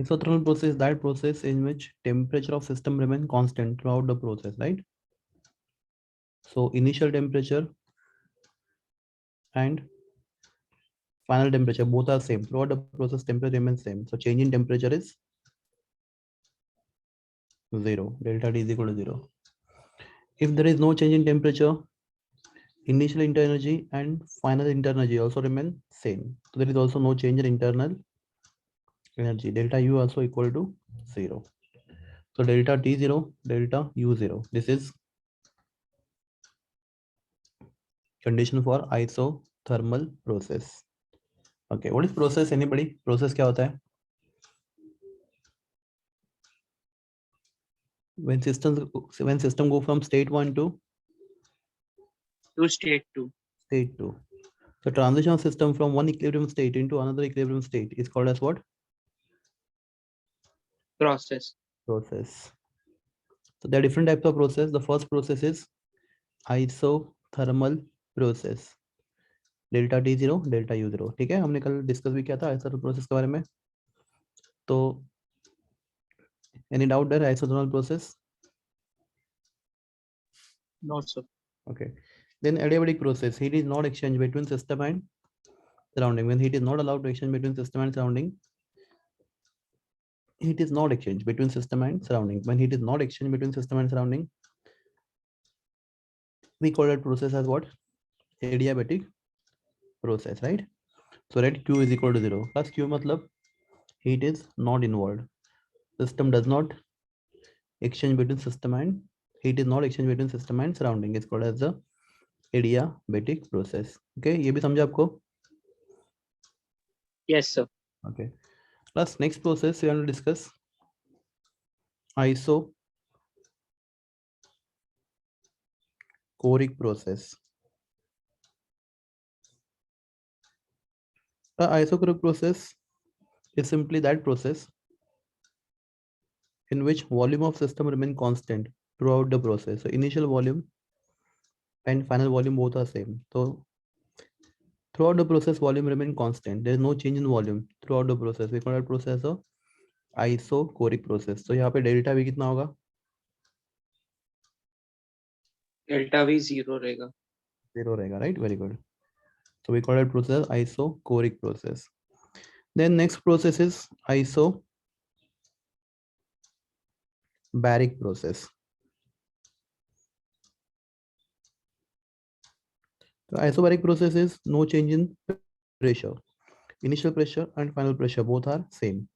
Isothermal process is that process in which temperature of system remain constant throughout the process, right? So initial temperature and final temperature both are same throughout the process. Temperature remains same. So change in temperature is 0. Delta T is equal to 0. If there is no change in temperature, initial internal energy and final internal energy also remain same. So there is also no change in internal energy. Delta U also equal to 0. So delta T 0, delta U 0. This is condition for isothermal process. Okay, what is process? Anybody? Process क्या होता है? When system go from state 1 to state 2. State 2. So transition of system from one equilibrium state into another equilibrium state is called as what? Process. Process. So there are different types of process. The first process is isothermal process. Delta T 0, delta U 0. ठीक है, हमने कल discuss भी किया था isothermal process के बारे में. तो any doubt there? Isothermal process. No, sir. Okay. Then adiabatic process. Heat is not exchanged between system and surrounding. When heat is not allowed to exchange between system and surrounding, heat is not exchanged between system and surrounding. When heat is not exchanged between system and surrounding, we call that process as what? Adiabatic process, right? So let Q is equal to 0. Plus Q matlab heat is not involved. System does not exchange between system and heat is not exchange between system and surrounding. It's called as the adiabatic process. Okay, ये भी समझा आपको? Yes, sir. Okay. Plus next process we want to discuss isochoric process. The isochoric process is simply that process in which volume of system remain constant throughout the process. So initial volume and final volume both are same. So throughout the process volume remain constant. There is no change in volume throughout the process. We call that process of isochoric process. So यहाँ पे delta V कितना होगा? Delta V 0 रहेगा. 0 रहेगा, right? Very good. So we call that process isochoric process. Then next process is isobaric process. The isobaric process is no change in pressure. Initial pressure and final pressure both are same.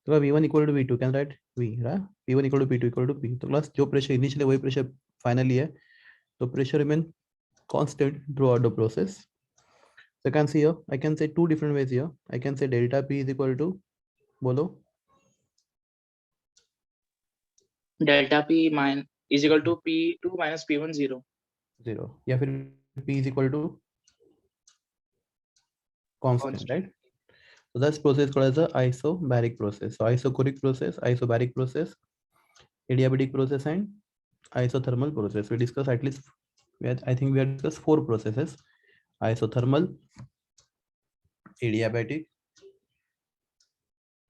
तो V1 equal to V2 can write V, right? P1 equal to P2 equal to P. तो class जो pressure initially वही pressure finally है. तो pressure remain constant throughout the process. So I can see here, I can say two different ways here. I can say delta P is equal to, बोलो. Delta P is equal to P2 minus P1 0. 0. या फिर P is equal to constant, right? So that's process called as the isobaric process. So isochoric process, isobaric process, adiabatic process, and isothermal process. We discuss at least, I think we have discussed 4 processes: isothermal, adiabatic,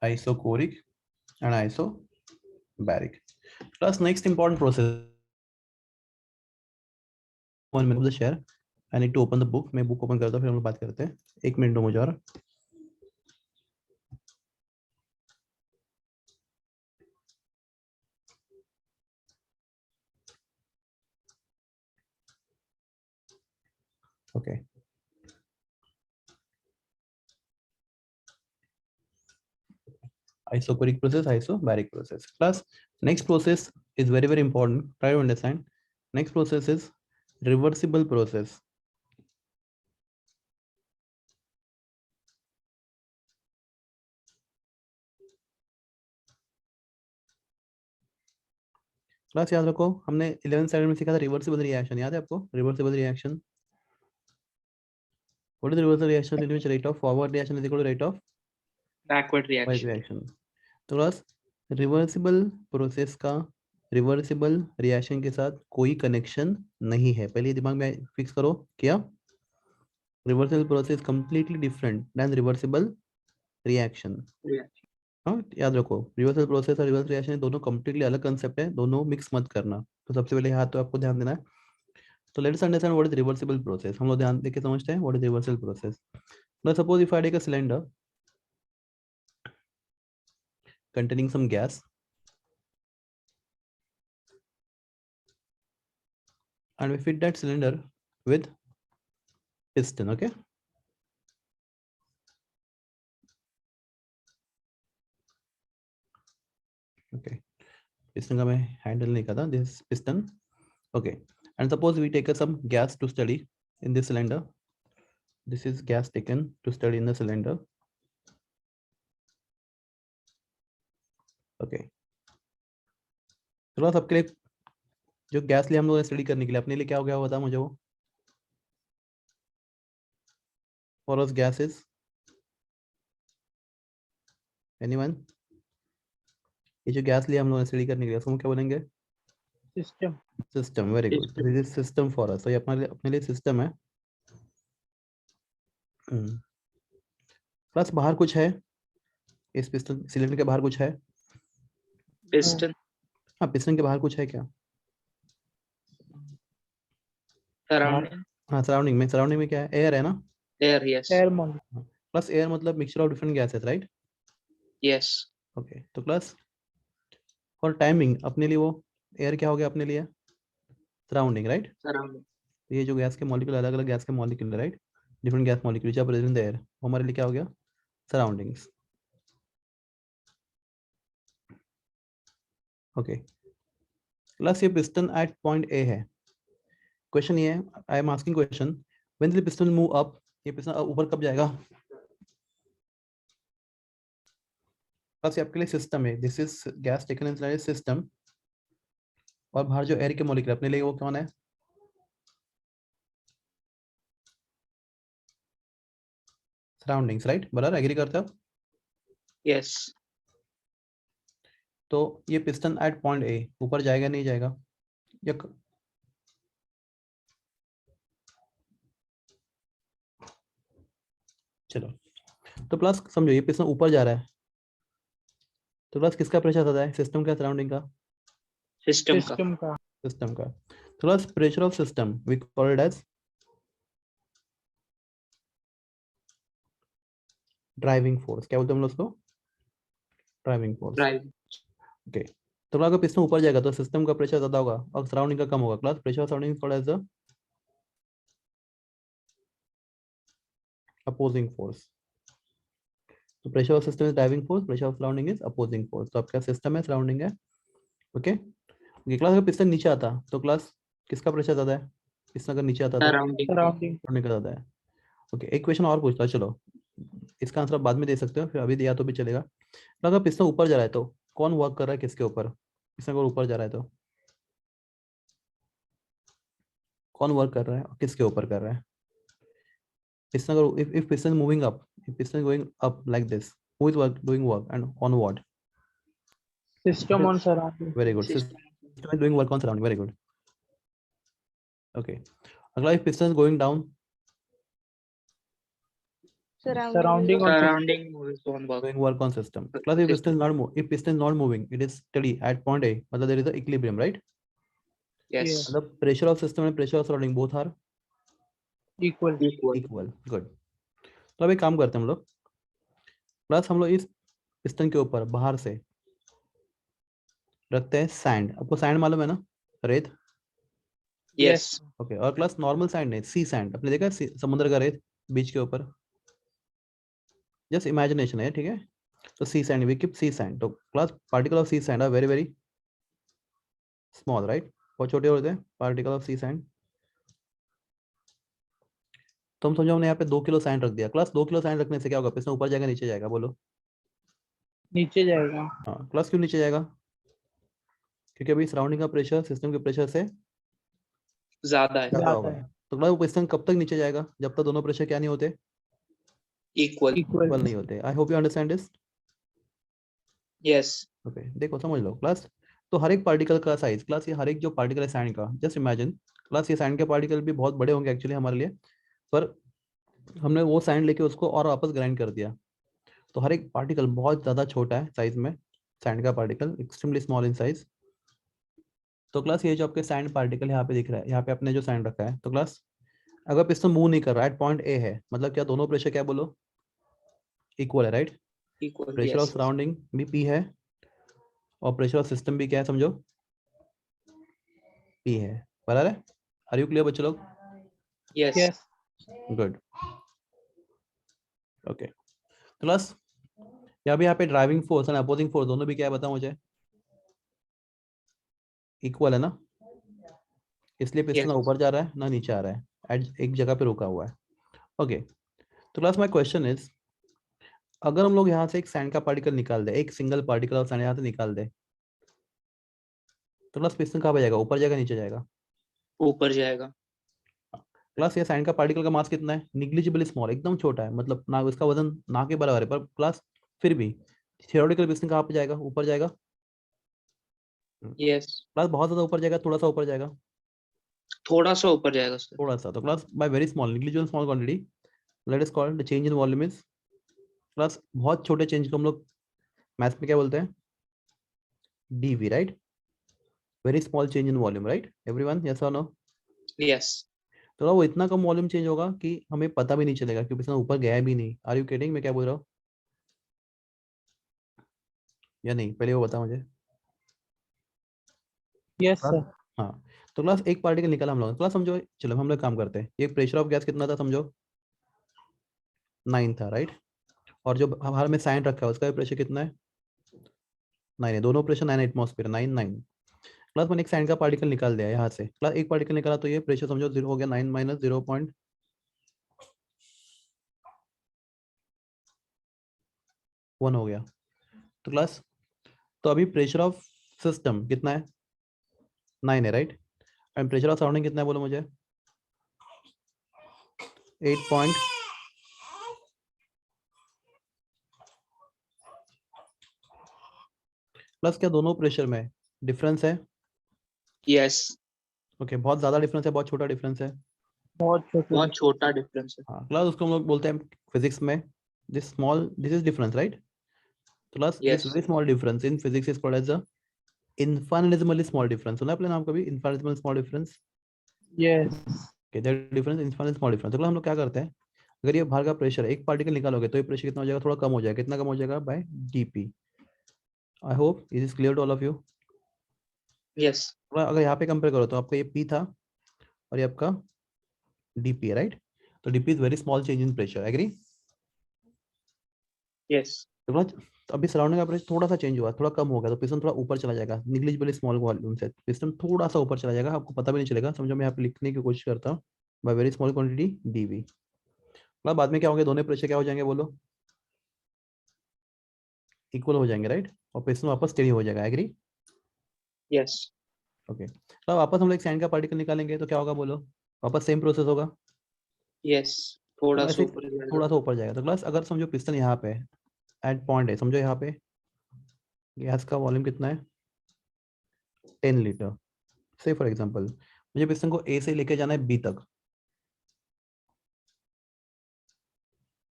isochoric, and isobaric. Plus next important process. 1 minute of the share. I need to open the book. मैं book open करता हूँ फिर हम लोग बात करते हैं. 1 minute दो मुझे और. Okay. Isochoric process, isobaric process. Plus next process is very, very important. Try to understand. Next process is reversible process. Class याद रखो, हमने 11th स्टैंडर्ड में सीखा था रिवर्सिबल रिएक्शन. याद है आपको? Reversible reaction. What is the reversible reaction in which rate of forward reaction is equal to rate of Backward backward reaction. reaction. तो क्लास रिवर्सिबल प्रोसेस का रिवर्सिबल रिएक्शन के साथ कोई कनेक्शन नहीं है. पहले दिमाग में फिक्स करो. क्या? Reversible process completely different than reversible reaction. Reaction. हाँ याद रखो, रिवर्सल प्रोसेस और रिवर्स रिएक्शन दोनों कंप्लीटली अलग कंसेप्ट है, दोनों मिक्स मत करना। तो सबसे पहले यहाँ तो आपको ध्यान देना है। तो let's understand what is reversible process. हम लोग ध्यान देके समझते हैं what is reversal process. Let's suppose if I take a cylinder containing some gas and we fit that cylinder with piston. Okay, okay, piston का मैं handle नहीं करता, this is piston. Okay, and suppose we take some gas to study in this cylinder. This is gas taken to study in the cylinder. Okay, थोड़ा सबके लिए जो gas लिए हम लोग स्टडी करने के लिए, अपने लिए क्या हो गया बता मुझे वो। For us gas is anyone? ये जो गैस लिया हम लोग स्टडी करने के लिए, उसको हम क्या बोलेंगे? System. System, very good. System. This is system for us. तो ये अपने लिए सिस्टम है। प्लस बाहर कुछ है, इस पिस्टन सिलेंडर के बाहर कुछ है। Piston. हाँ, पिस्टन के बाहर कुछ है क्या? Surrounding. हाँ, सराउंडिंग में क्या है? एयर है ना। Air. Yes. Air molecule. Plus air मतलब mixture of different gases, right? Yes. Okay, तो प्लस फॉर टाइमिंग अपने लिए वो एयर क्या हो गया अपने लिए? Surrounding, right? Surrounding. ये जो गैस के मॉलिक्यूल, अलग अलग गैस के molecule, right? Different gas molecule जो प्रेजेंट इन द एयर, वो हमारे लिए क्या हो गया? सराउंडिंग्स। ओके, प्लस ये पिस्टन एट पॉइंट ए है। क्वेश्चन ये है, I am asking question, when the piston move up, ये पिस्टन ऊपर कब जाएगा? प्लस ये आपके लिए सिस्टम है, this is gas taken inside system, और बाहर जो एयर के मॉलिक्यूल अपने लिए वो कौन है? Surroundings, right? बराबर एग्री करते हो? Yes. तो ये पिस्टन एट पॉइंट ए ऊपर जाएगा नहीं जाएगा? या चलो, तो प्लस समझो ये पिस्टन ऊपर जा रहा है, तो प्लस किसका प्रेशर ज्यादा है? सिस्टम का, सराउंडिंग का? System. सिस्टम का। सिस्टम का। तो plus pressure of system we call it as driving force. क्या बोलते हैं हम लोग उसको? Driving force. Drive. ओके, तो अगर पिस्टन ऊपर जाएगा तो सिस्टम का प्रेशर ज्यादा होगा और सराउंडिंग का कम होगा। Plus pressure of surrounding called as the opposing force. तो pressure of system is driving force, pressure of surrounding is opposing force. तो आपका सिस्टम है, सराउंडिंग है। ओके, क्लास अगर पिस्टन नीचे आता तो क्लास किसका प्रेशर ज्यादा है? पिस्टन अगर नीचे आता तो Surrounding. सराउंडिंग। सराउंडिंग का ज्यादा है। ओके, एक क्वेश्चन और पूछता है, चलो इसका आंसर आप बाद में दे सकते हो, फिर अभी दिया तो भी चलेगा। तो अगर पिस्टन ऊपर जा रहा है तो कौन वर्क कर रहा है किसके ऊपर? पिस्टन अगर ऊपर जा रहा है तो कौन वर्क कर रहा है और किसके ऊपर कर रहा है? piston अगर if piston is moving up, if piston is going up like this, who is doing work and on what? System on surrounding. Very good. System. System is doing work on surrounding. Very good. Okay, अगला if piston is going down, surrounding on Surrounding moves on work. doing work on system. Plus if piston is not if piston is not moving, it is steady at point A, मतलब there is a equilibrium, right? Yes. Yeah. मतलब pressure of system and pressure of surrounding both are equal. Equal. equal. Good. तो अब एक काम करते हैं हम लोग, प्लस हम लोग इस पिस्टन के ऊपर बाहर से रखते हैं सैंड। आपको सैंड मालूम है ना? रेत। Yes. ओके, और प्लस नॉर्मल सैंड नहीं, सी सैंड। आपने देखा समुद्र का रेत बीच के ऊपर? जस्ट इमेजिनेशन है, ठीक है? तो sea sand, we keep sea sand. तो plus particle of sea sand are very very small, right? बहुत छोटे होते हैं पार्टिकल ऑफ सी सैंड। तुम समझो हमने यहाँ पे 2 किलो सैंड रख दिया। प्लस 2 किलो सैंड रखने से क्या होगा? पिस्टन ऊपर जाएगा नीचे जाएगा? बोलो। नीचे जाएगा। हाँ, प्लस क्यों नीचे जाएगा? क्योंकि अभी सराउंडिंग का प्रेशर सिस्टम के प्रेशर से ज्यादा है. ज्यादा होगा। तो प्लस पिस्टन कब तक नीचे जाएगा? जब तक दोनों प्रेशर क्या नहीं होते? Equal. इक्वल। इक्वल नहीं होते। आई hope you understand this. Yes. Okay, देखो समझ लो। प्लस तो हर एक पार्टिकल का साइज, प्लस ये हर एक जो पार्टिकल है सैंड का, जस्ट इमेजिन, प्लस ये सैंड के पार्टिकल भी बहुत बड़े होंगे एक्चुअली हमारे लिए, पर हमने वो सैंड लेके उसको और वापस ग्राइंड कर दिया। तो हर एक पार्टिकल बहुत ज्यादा छोटा है साइज में, सैंड का particle extremely small in size. तो क्लास ये जो आपके सैंड पार्टिकल यहाँ पे दिख रहा है, यहाँ पे आपने जो सैंड रखा है, तो क्लास अगर पिस्टन मूव नहीं कर रहा है एट पॉइंट ए है, मतलब क्या दोनों प्रेशर क्या बोलो इक्वल है, right? Equal. Pressure of Yes. Surrounding भी पी है और प्रेशर ऑफ सिस्टम भी क्या है समझो, पी है। बराबर है? आर यू क्लियर बच्चे लोग? Yes. Yes. Good, okay. Class यहाँ पे driving force and opposing force दोनों भी क्या है बताओ मुझे, इक्वल है ना, इसलिए पिस्टन Yes. ऊपर जा रहा है ना नीचे आ रहा है, एक जगह पे रुका हुआ है। ओके, तो क्लास माय क्वेश्चन इज, अगर हम लोग यहाँ से एक सैंड का पार्टिकल निकाल दे, एक सिंगल पार्टिकल ऑफ सैंड यहाँ से निकाल दे, तो क्लास पिस्टन कहाँ पे जाएगा, ऊपर जाएगा नीचे जाएगा? ऊपर जाएगा। क्लास ये सैंड का पार्टिकल का मास कितना है, निग्लिजिबली स्मॉल, एकदम छोटा है, मतलब ना उसका वजन ना के बराबर है, पर क्लास फिर भी थियोरेटिकल पिस्टन कहाँ पे जाएगा, ऊपर जाएगा? Yes. क्लास बहुत ज्यादा ऊपर जाएगा, थोड़ा सा ऊपर जाएगा? थोड़ा सा ऊपर जाएगा सर। थोड़ा सा। तो class by very small negligible small quantity, let us call the change in volume is, class बहुत छोटे चेंज को हम लोग मैथ्स में क्या बोलते हैं, dv, right? Very small change in volume, right everyone, yes और नो? Yes. तो वो इतना कम वॉल्यूम चेंज होगा कि हमें पता भी नहीं चलेगा क्योंकि पिस्टन ऊपर गया भी नहीं। Are you kidding? मैं क्या बोल रहा हूँ या नहीं, पहले वो बता मुझे। Yes, class, sir. हाँ, तो क्लास एक पार्टिकल निकाला हम लोग, क्लास समझो, चलो हम लोग काम करते हैं, ये प्रेशर ऑफ गैस कितना था समझो, 9 था, राइट? और जो हमारे में साइन रखा है उसका प्रेशर कितना है, 9 है, दोनों प्रेशर 9 एटमॉस्फेयर, 9 प्लस मैंने एक साइन का पार्टिकल निकाल दिया यहाँ से, प्लस एक पार्टिकल निकाला तो ये प्रेशर समझो 0 हो गया, 9 माइनस 0.1 हो गया। तो क्लास, तो अभी प्रेशर ऑफ सिस्टम कितना है, 9 है, right? And pressure of surrounding कितना है बोलो मुझे, 8 प्लस क्या दोनों प्रेशर में डिफरेंस है? Yes. ओके, बहुत ज्यादा डिफरेंस है, बहुत छोटा डिफरेंस है? बहुत छोटे बहुत छोटा डिफरेंस है। हाँ क्लास, उसको हम लोग बोलते हैं फिजिक्स में this small, this is difference, right? Plus this Yes. Very small difference in physics is called as a infinitesimally small difference. सुना आपने नाम कभी, infinitesimal small difference? Yes. Okay, that difference infinite small difference. तो हम लोग क्या करते हैं, अगर ये बाहर का प्रेशर एक पार्टिकल निकालोगे तो ये प्रेशर कितना हो जाएगा, थोड़ा कम हो जाएगा, कितना कम हो जाएगा, by dp. I hope it is clear to all of you. Yes. अगर यहाँ पे कंपेयर करो तो आपका ये पी था और ये आपका डीपी है, राइट? तो dp is very small change in pressure, agree? Yes. तो अभी सराउंडिंग का प्रेशर थोड़ा सा चेंज हुआ, थोड़ा कम हो गया, तो पिस्टन थोड़ा ऊपर चला जाएगा, निग्लिजिबली स्मॉल वॉल्यूम से पिस्टन थोड़ा सा ऊपर चला जाएगा, आपको पता भी नहीं चलेगा। समझो, मैं यहाँ पे लिखने की कोशिश करता हूँ, by very small quantity dv. मतलब बाद में क्या होंगे, दोनों प्रेशर क्या हो जाएंगे बोलो, इक्वल हो जाएंगे, राइट? और पिस्टन वापस स्टेडी हो जाएगा, एग्री? Yes. ओके, तो वापस हम लोग एक सैंड का पार्टिकल निकालेंगे तो क्या होगा बोलो, वापस सेम प्रोसेस होगा? Yes. थोड़ा तो सा ऐसे ऊपर जाएगा। थोड़ा सा ऊपर जाएगा। तो क्लास अगर समझो पिस्टन यहाँ पे एट पॉइंट है, समझो यहाँ पे गैस का वॉल्यूम कितना है, 10 लीटर से फॉर एग्जांपल, मुझे पिस्टन को ए से लेके जाना है बी तक,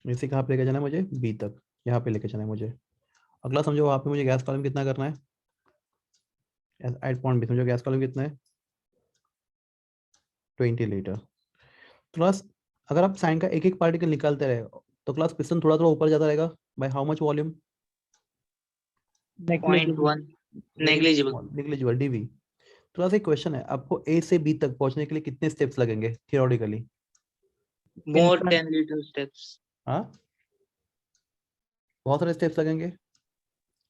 ए से कहाँ पे लेके जाना है मुझे, बी तक, यहाँ पे लेके जाना है मुझे। अगला समझो वहाँ पे मुझे गैस का वॉल्यूम कितना करना है, एट पॉइंट बी समझो गैस का वॉल्यूम कितना है, 20 लीटर। क्लास अगर आप साइन का एक एक पार्टिकल निकालते रहे तो क्लास पिस्टन थोड़ा थोड़ा ऊपर जाता रहेगा, by how much volume, negligible. 0.1 negligible. Negligible dv. तो क्लास एक क्वेश्चन है, आपको ए से बी तक पहुंचने के लिए कितने स्टेप्स लगेंगे थियोरेटिकली? मोर Infinite. 10 litre steps. हाँ, बहुत सारे स्टेप्स लगेंगे।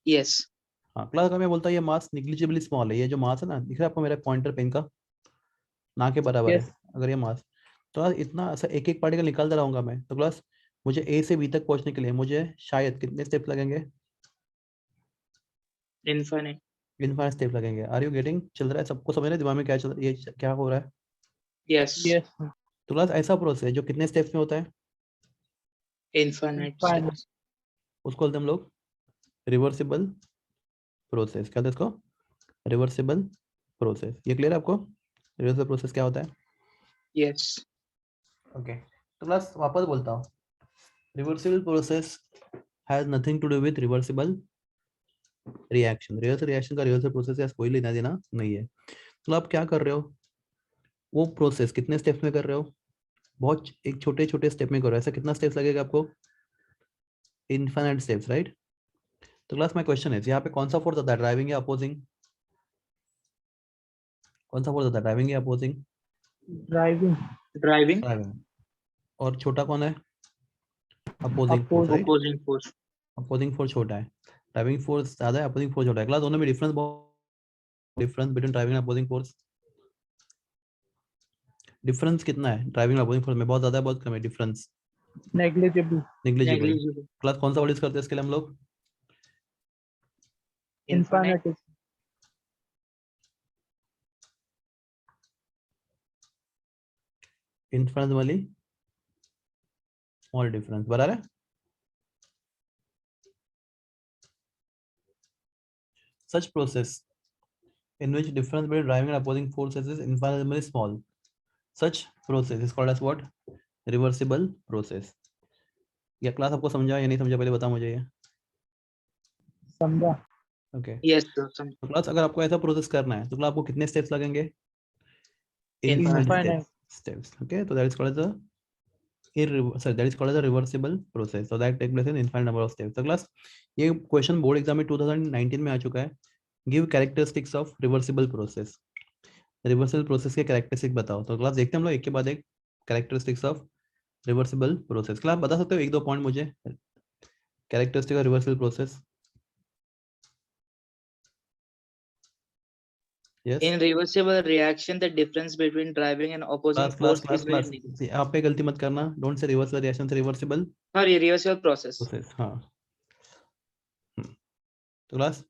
Yes. हाँ क्लास, अगर मैं बोलता हूँ ये मास निग्लिजिबली स्मॉल है, ये जो मास है ना, दिख रहा है आपको मेरा पॉइंटर पेन का, ना के बराबर है, Yes. अगर ये मास, तो क्लास इतना ऐसा एक एक पार्टिकल निकालता रहूंगा मैं, तो क्लास मुझे ए से बी तक पहुंचने के लिए मुझे शायद कितने स्टेप्स लगेंगे, इनफाइनाइट। इनफाइनाइट स्टेप लगेंगे। Are you getting? चल रहा है सबको, समझ रहे हैं दिमाग में क्या चल रहा है, ये क्या हो रहा है? Yes. Yes, sir. तो क्लास ऐसा प्रोसेस जो कितने स्टेप्स में होता है, इनफाइनाइट Infinite. स्टेप्स। उसको बोलते हैं हम लोग रिवर्सिबल प्रोसेस। क्या होता है इसको, रिवर्सिबल प्रोसेस। ये क्लियर है आपको, रिवर्सिबल प्रोसेस क्या होता है? Yes. ओके, तो क्लास वापस बोलता हूँ, reversible process has nothing to do with reversible reaction. Reversal reaction का रिवर्सल प्रोसेस का कोई लेना देना नहीं है। तो आप क्या कर रहे हो, वो प्रोसेस कितने स्टेप्स में कर रहे हो, बहुत एक छोटे छोटे स्टेप में करो। ऐसा कितना स्टेप्स लगेगा आपको, इनफाइनाइट स्टेप्स, राइट। तो क्लास माय क्वेश्चन है, यहाँ पे कौन सा फोर्स आता है, ड्राइविंग या अपोजिंग, कौन सा फोर्स आता है, ड्राइविंग या अपोजिंग, Driving. Driving, driving. और छोटा कौन है, opposing force, Opposing. Right. Opposing force. Opposing force छोटा है, ड्राइविंग फोर्स ज्यादा है, अपोजिंग फोर्स छोटा है। क्लास दोनों में difference, difference between driving and opposing force, difference कितना है ड्राइविंग और अपोजिंग फोर्स में, बहुत ज्यादा है बहुत कम है difference, Negligible. Negligible. Negligible, class कौन सा वर्ड यूज करते हैं इसके लिए हम लोग, इनफाइनाइट, Infinite. इनफ्लुएंस वाली स्मॉल डिफरेंस, बराबर है। Such process in which difference between driving and opposing forces is infinitesimally small. Such process is called as what? Reversible process. या क्लास आपको समझा या नहीं समझा, पहले बताओ मुझे ये। समझा. ओके, यस तो क्लास अगर आपको ऐसा प्रोसेस करना है तो क्लास आपको कितने स्टेप्स लगेंगे, Infinite. steps. Okay, so that is called as a that is called as a reversible process. So that take place in infinite number of steps. So class ये क्वेश्चन बोर्ड एग्जाम में 2019 में आ चुका है। Give characteristics of reversible process, reversible process के characteristic बताओ। तो class देखते हैं हम लोग एक के बाद एक characteristics of reversible process. Class बता सकते हो एक दो पॉइंट मुझे, characteristic of reversible process. Yes In reversible reaction, the difference between driving and opposing class class force class is very class negligible. आप पे गलती मत करना, डोंट से रिवर्सिबल रिएक्शन से reversible Sorry, reversible process. Process. हाँ तो class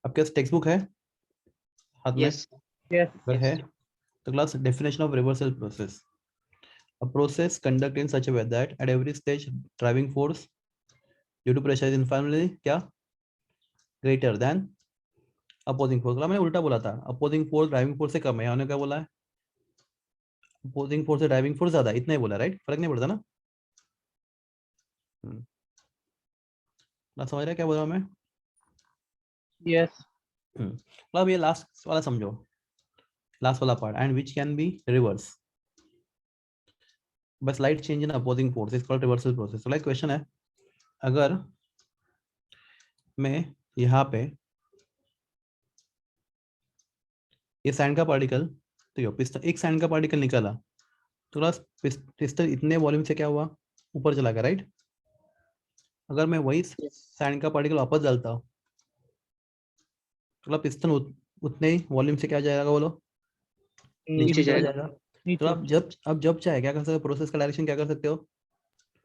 आपके पास text book है हाथ में, Yes, Yes. अगर है yes. तो class definition of reversal process, a process conduct in such a way that at every stage driving force due to pressure is infinitely क्या greater than opposing force। मैंने उल्टा बोला था, opposing force driving force से कम है, यहाँ क्या बोला है, opposing force से driving force ज्यादा है, इतना ही बोला, राइट, फर्क नहीं पड़ता ना। समझ रहे क्या बोल रहा हूँ मैं। Yes. अब ये लास्ट वाला समझो, लास्ट वाला part, and which can be reverse by slight change in opposing force is called reversal process। तो लाइक क्वेश्चन है, अगर मैं यहाँ पे ये सैंड का पार्टिकल, तो ये पिस्टन, एक सैंड का पार्टिकल निकला तो क्लास पिस्टन इतने वॉल्यूम से क्या हुआ, ऊपर चला गया, राइट। अगर मैं वही Yes. सैंड का पार्टिकल वापस डालता हूँ तो पिस्टन उतने ही वॉल्यूम से क्या जाएगा, बोलो, नीचे नीचे चला जाएगा। जाएगा। तो नीचे. आप जब चाहे क्या कर सकते हो, प्रोसेस का डायरेक्शन क्या कर सकते हो,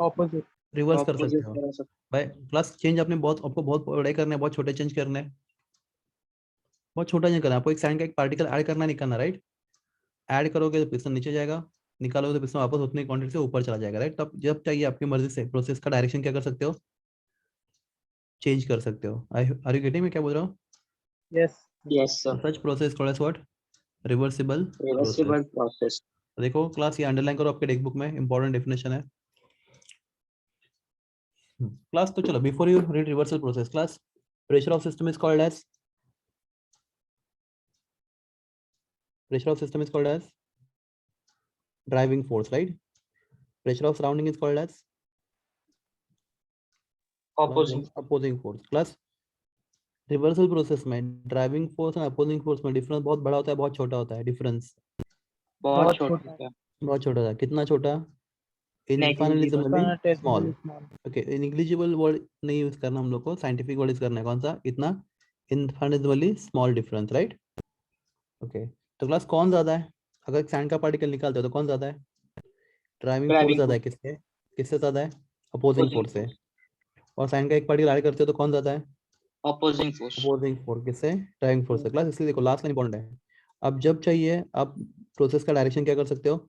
Opposite. रिवर्स कर सकते Opposite हो। करा सकते। भाई प्लस चेंज आपने बहुत, आपको बहुत बड़े करने हैं, बहुत छोटे चेंज करने हैं, बहुत छोटा चेंज करना है आपको, एक सैंड का एक पार्टिकल ऐड करना नहीं करना, राइट। ऐड करोगे तो पिस्टन नीचे जाएगा, निकालोगे तो पिस्टन वापस उतनी क्वांटिटी से ऊपर चला जाएगा, राइट। तो आप जब चाहिए आपकी मर्जी से प्रोसेस का डायरेक्शन क्या कर सकते हो, चेंज कर सकते हो। आर यू गेटिंग मैं क्या बोल रहा हूँ। Yes. Yes, sir. Such process called as what, reversible process. Reversible process. देखो क्लास ये अंडरलाइन करो आपके टेक्स्ट बुक में, इंपॉर्टेंट डेफिनेशन है क्लास। तो चलो before you read reversal process, class pressure of system is called as, pressure of system is called as driving force, right. Pressure of surrounding is called as Opposing. opposing force। Class reversal process में driving force और opposing force में difference बहुत बड़ा होता है, बहुत छोटा होता है डिफरेंस, बहुत बहुत छोटा छोटा। होता है। बहुत छोटा होता है, कितना छोटा, Negligible. Infinitesimally small. Infinitesimally small. Okay, negligible word नहीं यूज करना हम लोग को, साइंटिफिक वर्ड यूज करना है, कौन सा, इतना इनफाइनिटिसिमली स्मॉल डिफरेंस, राइट। ओके, तो क्लास कौन ज्यादा है, अगर सैंड का पार्टिकल निकालते हो तो कौन ज्यादा है, ड्राइविंग फोर्स Driving ज्यादा है, force. किससे, किससे ज्यादा है, अपोजिंग Opposing फोर्स से। force. और साइन का एक पार्टिकल ऐड करते हो तो कौन ज्यादा है, Opposing force. अपोजिंग फोर्स, किससे, ड्राइविंग फोर्स से। क्लास इसलिए देखो लास्ट लाइन इंपॉर्टेंट है, अब जब चाहिए आप प्रोसेस का डायरेक्शन क्या कर सकते हो,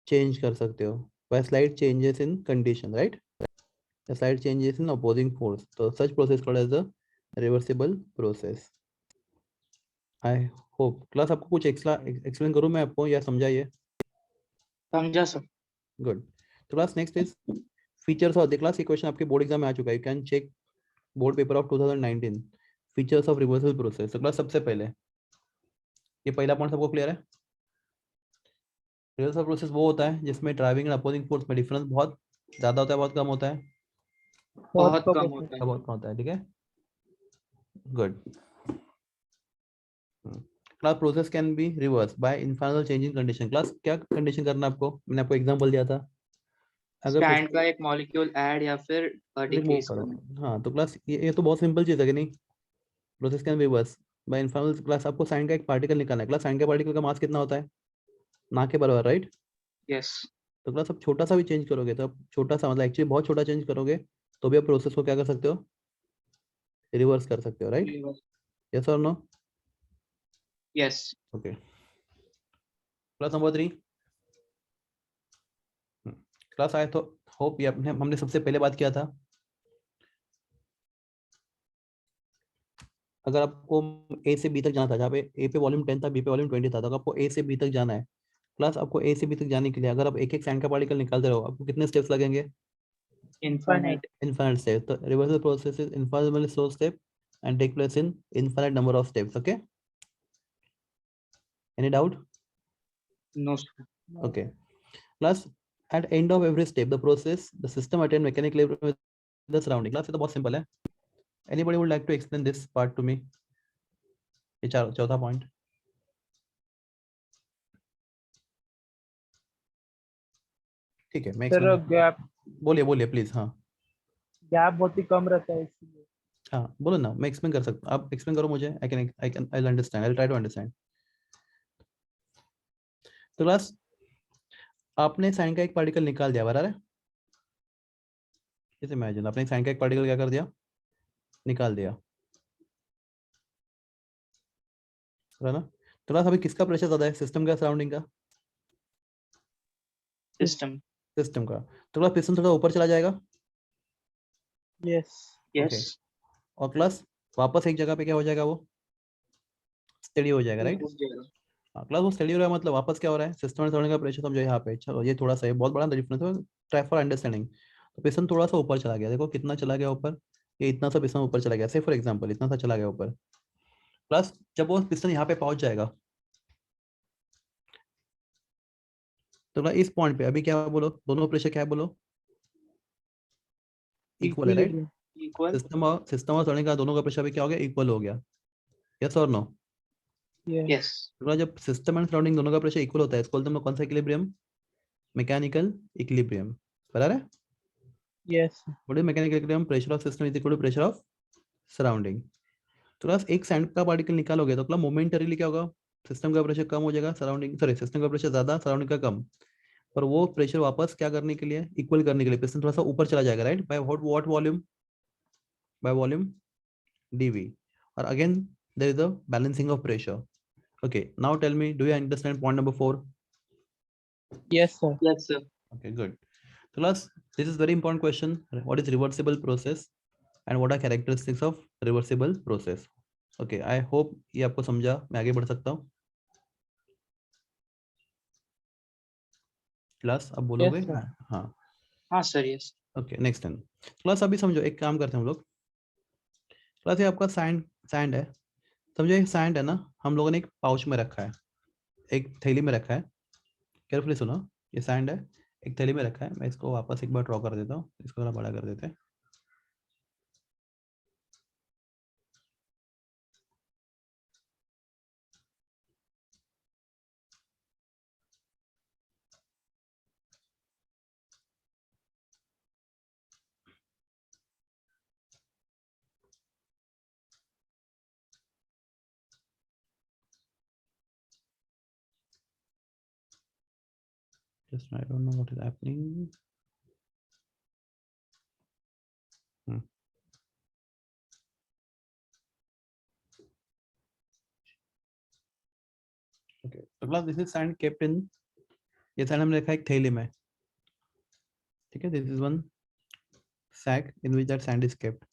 चेंज कर सकते हो by slight changes in condition, right, slight changes in opposing force. तो such process called as a reversible process. I hope class आपको कुछ एक्स्ट्रा एक्सप्लेन करूं मैं आपको या समझाइए, समझा सर। गुड। तो class next is features of the class, ये क्वेश्चन आपके बोर्ड एग्जाम में आ चुका है, you can check board paper of 2019, features of reversal process. तो क्लास सबसे पहले ये पहला पॉइंट सबको क्लियर है? रिवर्सल प्रोसेस वो होता है जिसमें ड्राइविंग एंड अपोजिंग फोर्स में डिफरेंस बहुत ज्यादा होता है, बहुत कम होता है, बहुत कम होता है। बहुत कम होता है, ठीक है, good. Class process can be reverse by infinite change in condition. Class क्या कंडीशन करना है आपको, मैंने आपको एग्जांपल दिया था, अगर स्टैंड का एक मॉलिक्यूल ऐड या फिर रिमूव डिक्रीज करो। करना। हाँ तो क्लास ये तो बहुत सिंपल चीज है कि नहीं, process can be reverse by infinite. Class आपको साइन का एक पार्टिकल निकालना है, क्लास साइन का पार्टिकल का मास कितना होता है, ना के बराबर, राइट? यस। तो क्लास आप छोटा सा भी चेंज करोगे, तो आप छोटा सा मतलब एक्चुअली बहुत छोटा चेंज करोगे तो भी आप प्रोसेस को क्या कर सकते हो, रिवर्स कर सकते हो, राइट? यस और no? Yes. Okay, class number 3। Class आए तो होप ये हमने सबसे पहले बात किया था, अगर आपको ए से बी तक जाना था, जहाँ पे ए पे वॉल्यूम 10 था, बी पे वॉल्यूम 20 था, तो अगर आपको ए से बी तक जाना है, प्लस आपको ए से बी तक जाने के लिए अगर आप एक एक सैंड का पार्टिकल निकालते रहो, आपको कितने स्टेप्स लगेंगे, इनफाइनाइट। Infinite step. तो reversal process is infinitely slow step and take place in infinite number of steps. Okay, any doubt? No. Okay. Plus, at end of every step, the process, the system attain mechanical equilibrium with the surrounding. Class ये तो बहुत simple है. Anybody would like to explain this part to me? ये चौथा point. ठीक है, मैं sir explain. Gap बोलिए प्लीज। हाँ गैप बहुत ही कम रहता है इसलिए। हाँ बोलो ना, मैं एक्सप्लेन कर सकता हूँ, आप एक्सप्लेन करो मुझे, I'll understand, I'll try to understand. तो क्लास आपने साइन का एक पार्टिकल निकाल दिया, बराबर है? जैसे इमेजिन आपने साइन का एक पार्टिकल क्या कर दिया, निकाल दिया, है ना? तो क्लास अभी किसका प्रेशर ज्यादा है, सिस्टम का सराउंडिंग का? सिस्टम का। तो क्लास पिस्टन थोड़ा ऊपर चला जाएगा, यस। ओके, और क्लास वापस एक जगह पे क्या हो जाएगा, वो स्टेडी हो जाएगा, राइट? हाँ क्लास वो स्टेडी हो रहा है, मतलब वापस क्या हो रहा है, सिस्टम में थोड़ा का प्रेशर समझो यहाँ पे, चलो ये थोड़ा सा है, बहुत बड़ा डिफरेंस है, ट्राई फॉर अंडरस्टैंडिंग। तो पिस्टन थोड़ा सा ऊपर चला गया, देखो कितना चला गया ऊपर, ये इतना सा पिस्टन ऊपर चला गया, से फॉर एग्जाम्पल इतना सा चला गया ऊपर। प्लस जब वो पिस्टन यहाँ पे पहुंच जाएगा, तो इस पॉइंट पे अभी क्या बोलो, दोनों प्रेशर क्या बोलो, इक्वल है, राइट? इक्वल। सिस्टम और सड़ने का दोनों का प्रेशर भी क्या हो गया, इक्वल हो गया, यस और नो? यस। तो जब सिस्टम एंड सराउंडिंग दोनों का प्रेशर इक्वल होता है, इसको बोलते हैं कौन सा इक्विलिब्रियम, मैकेनिकल इक्विलिब्रियम, बराबर है? Yes. What is mechanical equilibrium? Pressure of system is equal to pressure of surrounding. तो क्लास एक सैंड का पार्टिकल निकालोगे तो क्लास मोमेंटरीली क्या होगा, सिस्टम का प्रेशर कम हो जाएगा, सराउंडिंग सॉरी सिस्टम का प्रेशर ज्यादा, सराउंडिंग का कम, पर वो प्रेशर वापस क्या करने के लिए, इक्वल करने के लिए पिस्टन थोड़ा सा ऊपर चला जाएगा, right? By what volume, by volume dv, और again there is a balancing of pressure. Okay, now tell me, do you understand point number 4? Yes sir. Yes sir. Okay, good. So class, this is very important question. What is reversible process and what are characteristics of reversible process? Okay, I hope ये आपको समझा, मैं आगे बढ़ सकता हूँ। Class अब बोलोगे? Yes, sir. हाँ हाँ sir. Yes. Okay, next time class अभी समझो, एक काम करते हैं हम लोग। क्लास ये आपका सैंड सैंड है, समझो ये सैंड है ना, हम लोगों ने एक पाउच में रखा है, एक थैली में रखा है, केयरफुली सुनो, ये सैंड है, एक थैली में रखा है, मैं इसको वापस एक बार ड्रॉ कर देता हूँ, इसको थोड़ा बड़ा कर देते हैं। Just I don't know what is happening. Okay, so class this is sand kept in, ये सैंड हमने रखा है एक थैली में, ठीक है, this is one sack in which that sand is kept.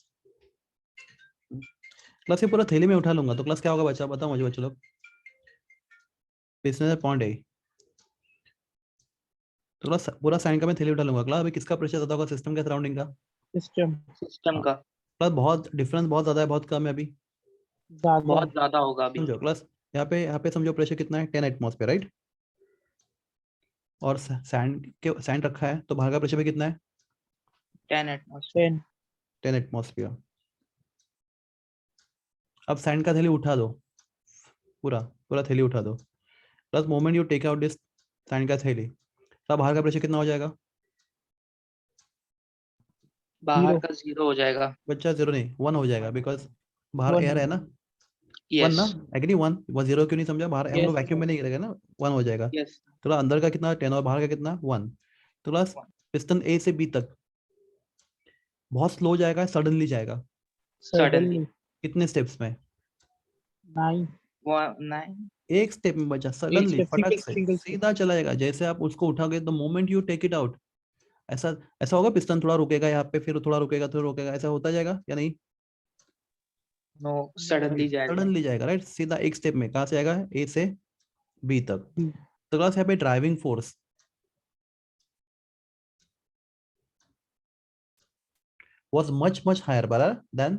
Class ये पूरा थैली में उठा लूंगा तो क्लास क्या होगा बच्चा, बताओ मुझे बच्चे लोग। पिस्टन पॉइंट है, तो क्लास पूरा साइन का मैं थैली उठा लूंगा। क्लास अभी किसका प्रेशर ज्यादा होगा, सिस्टम के सराउंडिंग का? सिस्टम सिस्टम का क्लास बहुत डिफरेंस बहुत ज्यादा है, बहुत कम है अभी, ज्यादा बहुत ज्यादा होगा अभी। समझो। क्लास यहाँ पे समझो प्रेशर कितना है, 10 एटमॉस्फेयर, राइट? और सैंड रखा है तो बाहर का प्रेशर भी कितना है, 10 एटमॉस्फेयर। 10 10 एटमॉस्फेयर। अब सैंड का थैली उठा दो, पूरा पूरा थैली उठा दो। Plus moment you take out this sand का थैली, तब बाहर का प्रेशर कितना हो जाएगा? बाहर 0 का 0 हो जाएगा। बच्चा 0 नहीं, 1 हो जाएगा, बिकॉज बाहर 1 एयर है ना। 1 यस ना, एग्री 1, वो 0 क्यों नहीं समझा? बाहर हम लोग यस वैक्यूम में नहीं गिरेगा ना, 1 हो जाएगा। यस तो अंदर का कितना 10 और बाहर का कितना 1। तो प्लस पिस्टन ए से बी तक बहुत स्लो जाएगा, सडनली जाएगा, सडनली सडनली कितने स्टेप्स में? 9 9 एक स्टेप में बचा, एक सडनली step, फटक सिंगल से सिंगल सीधा चला जाएगा। जैसे आप उसको उठाओगे तो moment you take it out, ऐसा ऐसा होगा, पिस्टन थोड़ा रुकेगा यहाँ पे, फिर थोड़ा रुकेगा, थोड़ा रुकेगा, ऐसा होता जाएगा या नहीं? नो सडनली जाएगा। सडनली जाएगा, राइट? सीधा एक स्टेप में कहाँ से आएगा, ए से बी तक। B तो क्लास यहाँ पे driving force was much higher better than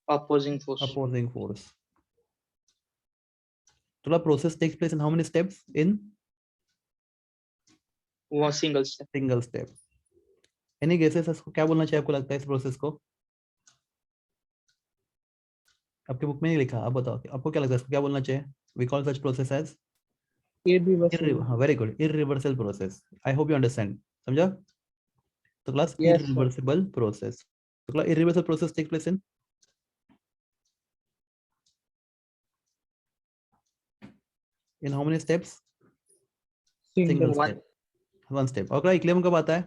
opposing force. opposing force. So the process takes place in how many steps? In वो single step. single step. Any guesses? इसको क्या बोलना चाहिए आपको लगता है इस प्रोसेस को? आपके बुक में नहीं लिखा, आप बताओ आपको क्या लगता है इसको क्या बोलना चाहिए? We call such process as irreversible. very good, irreversible process. I hope you understand. समझा? तो class Yes, sir. irreversible process. तो class irreversible process takes place in how many steps? Single Single. step. One step. और class equilibrium कब आता है?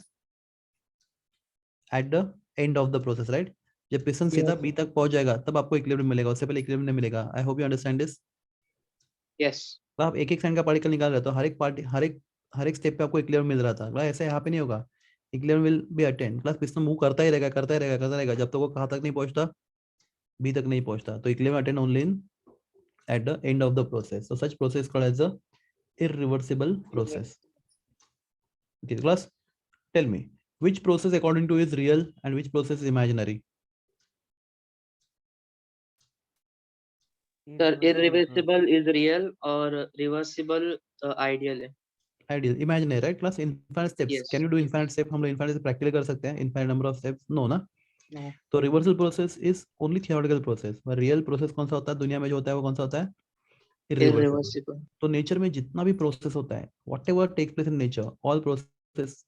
At the end of the process, right? जब piston सीधा Yes. B तक पहुंच जाएगा तब आपको इक्विलिब्रियम मिलेगा, उससे पहले इक्विलिब्रियम नहीं मिलेगा। आई hope you understand this. Yes तो आप एक एक साइन का पार्टिकल निकाल रहे हो तो हर एक स्टेप पे आपको इक्विलिब्रियम मिल रहा था। मतलब ऐसे यहाँ पे नहीं होगा, equilibrium will be attend. Plus piston move करता ही रहेगा, करता ही रहेगा, करता रहेगा, जब तक वो कहाँ तक नहीं पहुंचता, बी तक नहीं पहुंचता। तो equilibrium attend only in at the end of the process. So such process called as a irreversible process. Okay, class, tell me which process according to you is real and which process is imaginary? Sir irreversible is real और reversible ideal है। Ideal, imaginary, right? Class, infinite steps. Yes. Can you do infinite step? हम लोग infinite से practical कर सकते हैं, infinite number of steps? No ना? No. तो reversal process is only theoretical process. पर real process कौन सा होता है दुनिया में जो होता है वो कौन सा होता है? Irreversible. Irreversible. तो नेचर में जितना भी प्रोसेस होता है, whatever takes place in nature, all process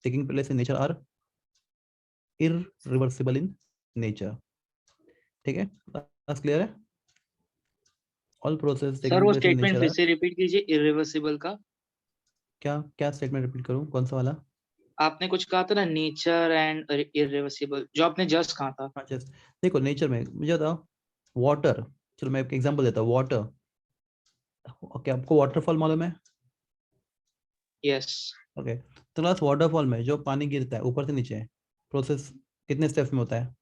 taking place in nature are irreversible in nature. ठीक है? बस क्लियर है? All process सर taking वो place in स्टेटमेंट nature फिर are, से रिपीट कीजिए इररिवर्सिबल का। क्या क्या स्टेटमेंट रिपीट करूं, कौन सा वाला? आपने कुछ कहा था ना नेचर एंड इररिवर्सिबल, जो आपने जस्ट कहा था। हाँ जस्ट देखो, नेचर में मुझे बताओ, वाटर, चलो मैं एक एग्जांपल देता हूँ, वाटर। ओके, आपको वाटरफॉल मालूम है? यस ओके, तो क्लास वाटरफॉल में जो पानी गिरता है ऊपर से नीचे, प्रोसेस कितने स्टेप्स में होता है?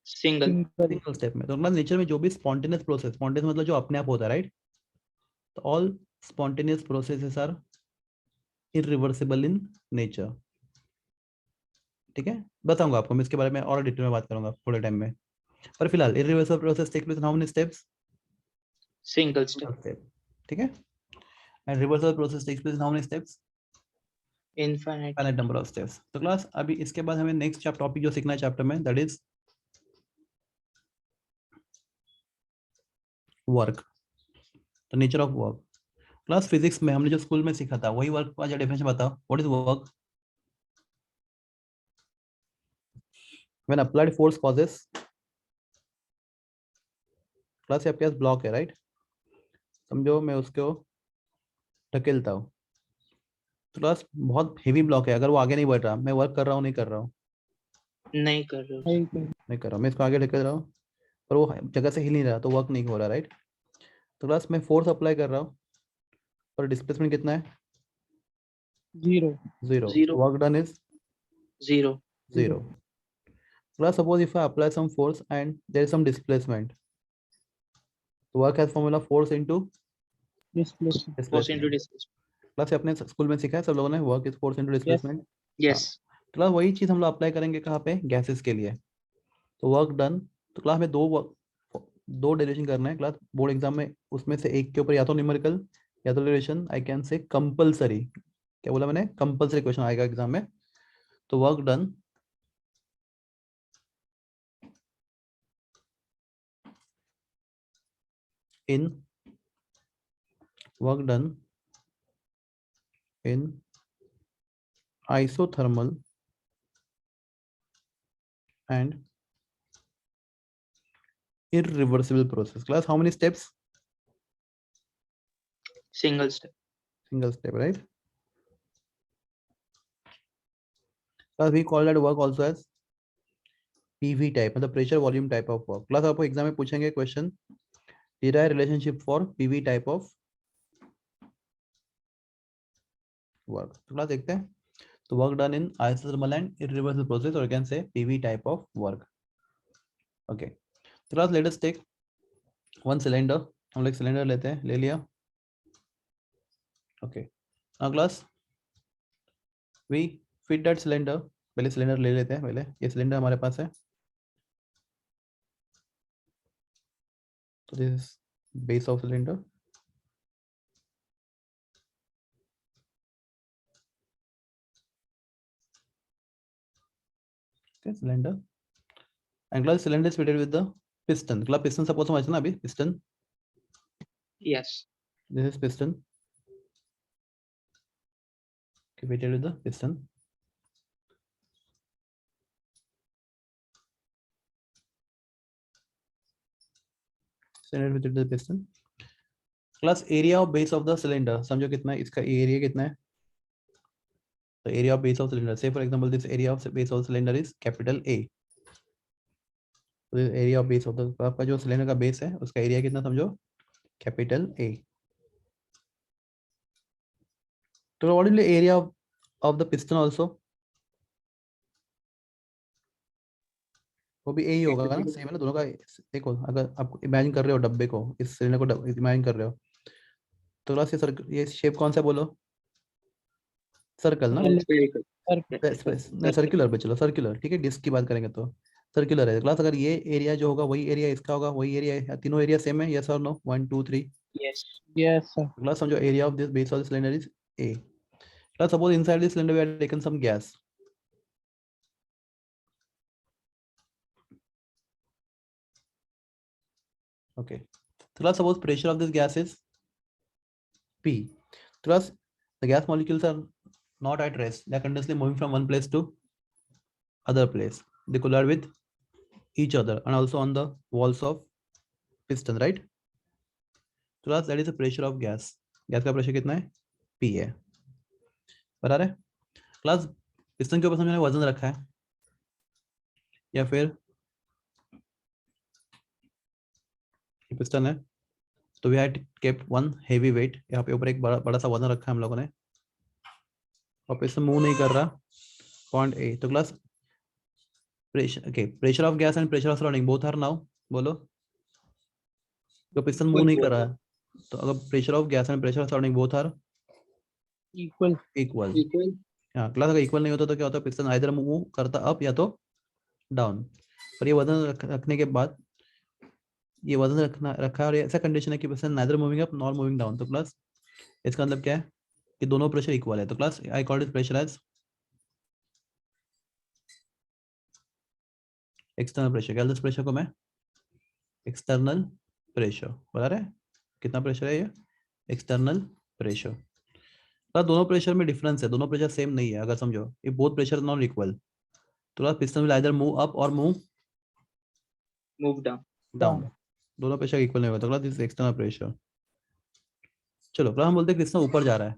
सिंगल। Single. सिंगल स्टेप में। तो क्लास नेचर में जो भी स्पॉन्टेनियस प्रोसेस, स्पॉन्टेनियस मतलब जो अपने आप होता है, राइट? तो all spontaneous processes are irreversible in nature. ठीक है, बताऊंगा आपको मैं इसके बारे में और डिटेल में बात करूंगा थोड़े टाइम में। पर फिलहाल irreversible process take place in how many steps? Single single step. Step. ठीक है, and reversible process takes place in how many steps? Infinite. Finite number of steps. तो क्लास अभी इसके बाद हमें नेक्स्ट टॉपिक जो सीखना है चैप्टर में, that is work, the nature of work. Class physics में हमने जो स्कूल में सीखा था वही वर्क का डेफिनेशन बताओ, what is work? When applied force causes, class आपके पास ब्लॉक है, राइट? समझो मैं उसको धकेलता हूँ, तो क्लास बहुत हेवी ब्लॉक है, अगर वो आगे नहीं बढ़ रहा, मैं वर्क कर रहा हूँ नहीं कर रहा हूँ? नहीं कर रहे हो। नहीं कर नहीं कर रहा हूँ, मैं इसको आगे ढकेल रहा हूँ पर वो जगह से हिल नहीं रहा, तो वर्क नहीं हो रहा, राइट? तो क्लास मैं फोर्स अप्लाई कर रहा हूँ और डिस्प्लेसमेंट कितना है? 0. Zero. Zero. Work done is zero. zero. Class, suppose if I apply some force and there is some displacement, the work has formula force into Displacement. Force into displacement. Displacement. Class अपने school में सीखा है सब लोगों ने, work is force into displacement. Yes. तो class वही चीज हम लोग अप्लाई करेंगे कहाँ पे, गैसेस के लिए। तो वर्क डन, तो क्लास में दो डेरिवेशन करना है क्लास बोर्ड एग्जाम में, उसमें से एक के ऊपर या तो न्यूमेरिकल या तो derivation, I can say compulsory, क्या बोला मैंने, कंपलसरी क्वेश्चन आएगा एग्जाम में। तो work done in isothermal and irreversible process. Class, how many steps? Single step. Single step, right? Class, we call that work also as PV type, मतलब pressure volume type of work. Class, आपको exam में पूछेंगे question, derive relationship for PV type of work. तो class देखते हैं, तो work done in isothermal and irreversible process, or you can say PV type of work. Okay. तो class, let us take one cylinder. हम लोग cylinder लेते हैं, ले लिया. Okay. Now class, we fit that cylinder. पहले सिलेंडर ले लेते हैं, पहले ये सिलेंडर हमारे पास है, तो this is base of cylinder. Okay, cylinder. And glass cylinder is fitted with the piston. Glass piston suppose समझना अभी, piston. Yes. This is piston. Okay, fitted with the piston. Cylinder fitted with the piston. Class area of base of the cylinder. समझो कितना है इसका area, कितना है. The area of base of cylinder. Say for example, this area of base of cylinder is capital A. So this area of base of the, आपका जो cylinder का base है उसका एरिया कितना समझो, कैपिटल A. तो what is the area of the piston also? वो भी A ही होगा ना, सेम है ना दोनों का. देखो अगर आप इमेजिन कर रहे हो डब्बे को, इस सिलेंडर को इमेजिन कर रहे हो, तो क्लास ये शेप कौन सा बोलो, सर्कल ना, सर्कुलर पे चलो, सर्कुलर ठीक है. डिस्क की बात करेंगे तो सर्कुलर है क्लास. अगर ये एरिया जो होगा वही एरिया इसका होगा, वही एरिया, तीनों एरिया सेम है, यस और no, 1 2 3. Yes. Yes, sir. Class समझो area of this base of the cylinder is A. Class suppose inside this cylinder we have taken some gas. Okay, class suppose pressure of this gas is P. Class the gas molecules are not at rest, they are continuously moving from one place to other place. They collide with each other and also on the walls of piston, right? Class that is the pressure of gas. Gas का pressure कितना है, P है, बराबर है. Class piston के ऊपर हमने वजन रखा है, या फिर पिस्टन है, तो we had kept one heavy weight, यहाँ पे ऊपर एक बड़ा सा वजन रखा है हम लोगों ने, और पिस्टन मूव नहीं कर रहा, पॉइंट A. तो class pressure, okay, pressure of gas and pressure of surrounding both are now, बोलो. तो पिस्टन मूव नहीं कर रहा है, तो अगर pressure of gas and pressure of surrounding both are Equal. Equal. Equal. हाँ क्लास, अगर इक्वल नहीं होता तो क्या होता है, पिस्टन आइदर मूव करता अप या तो डाउन. पर ये वजन रखने के बाद, ये वजन रखा है और ऐसा कंडीशन है कि piston neither moving up nor moving down. तो क्लास इसका मतलब क्या है कि दोनों प्रेशर इक्वल है. तो class I called it pressure as external pressure. क्या प्रेशर को मैं एक्सटर्नल प्रेशर, बता रहे कितना प्रेशर है ये, एक्सटर्नल प्रेशर. क्लास दोनों प्रेशर में डिफरेंस है, दोनों प्रेशर सेम नहीं है. अगर समझो ये बोथ प्रेशर नॉट इक्वल, तो class piston will either move up और मूव Move down. डाउन. दोनों प्रेशर इक्वल नहीं होता. Class this external pressure. चलो क्लास हम बोलते हैं पिस्टन ऊपर जा रहा है,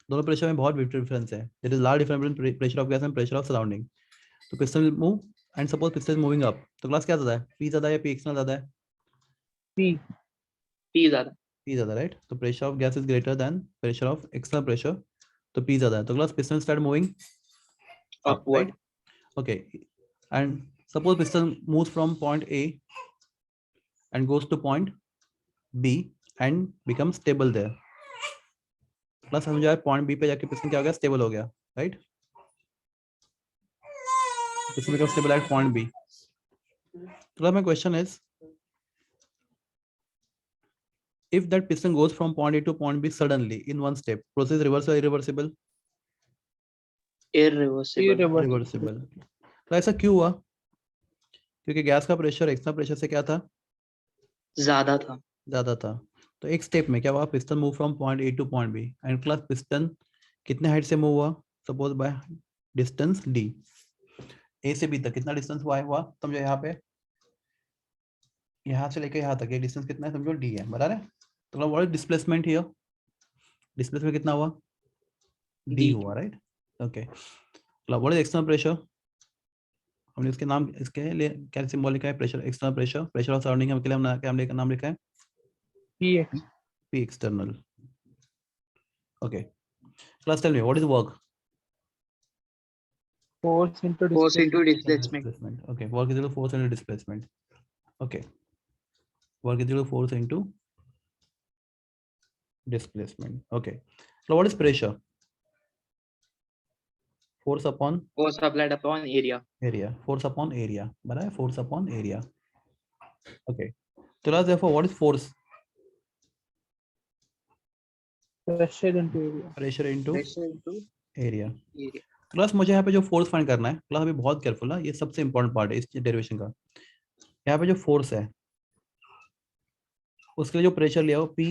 दोनों प्रेशर में बहुत डिफरेंस है. There is large difference between pressure of gas and pressure of surrounding. तो piston will move and suppose piston is moving up, तो क्लास क्या ज्यादा है, P ज्यादा है या P एक्सटर्नल ज्यादा है, P. P ज़्यादा. P ज्यादा, राइट. तो pressure of gas is greater than pressure of external pressure, तो P ज्यादा है. तो class piston start moving up, Upward. Right. Okay, and suppose piston moves from point A and goes to point B and becomes stable there. Plus समझो यार point B पे जाके piston क्या हो गया, स्टेबल हो गया, right? Piston become stable at point B. तो my question is, if that piston goes from point A to point B suddenly in one step, process reversible or irreversible? Irreversible. Irreversible. तो ऐसा क्यों हुआ? क्योंकि gas का pressure external pressure से क्या था, ज्यादा था. तो एक स्टेप में क्या हुआ, piston move from point A to point B and class piston कितने हाइट से मूव हुआ, suppose by distance d. A से बी तक कितना डिस्टेंस हुआ समझो, यहाँ पे यहाँ से लेकर यहाँ तक ये डिस्टेंस कितना है समझो, डी है, बराबर है? तो what is displacement here, displacement कितना हुआ, डी D. हुआ, right? Okay. What is external pressure, हमने इसके नाम इसके लिए क्या सिंबल लिखा है, pressure, external pressure, pressure of surrounding के लिए हमने क्या नाम लिखा है, Px. P external. Okay. Class, tell me what is work? Force into Force into displacement. displacement. Okay. Work is equal to force into displacement. Okay. Work is equal to force into displacement. Okay. So what is pressure? Force upon Force applied upon area. area. Force upon area. बराबर है? Force upon area. Okay. So class, therefore what is force? Pressure into area. Pressure into Pressure into area. area. Class मुझे यहाँ पे जो force find करना है, class अभी बहुत केयरफुल है, ये सबसे इंपॉर्टेंट पार्ट है इस डेरिवेशन का. यहाँ पे जो फोर्स है उसके लिए जो प्रेशर लिया हो P,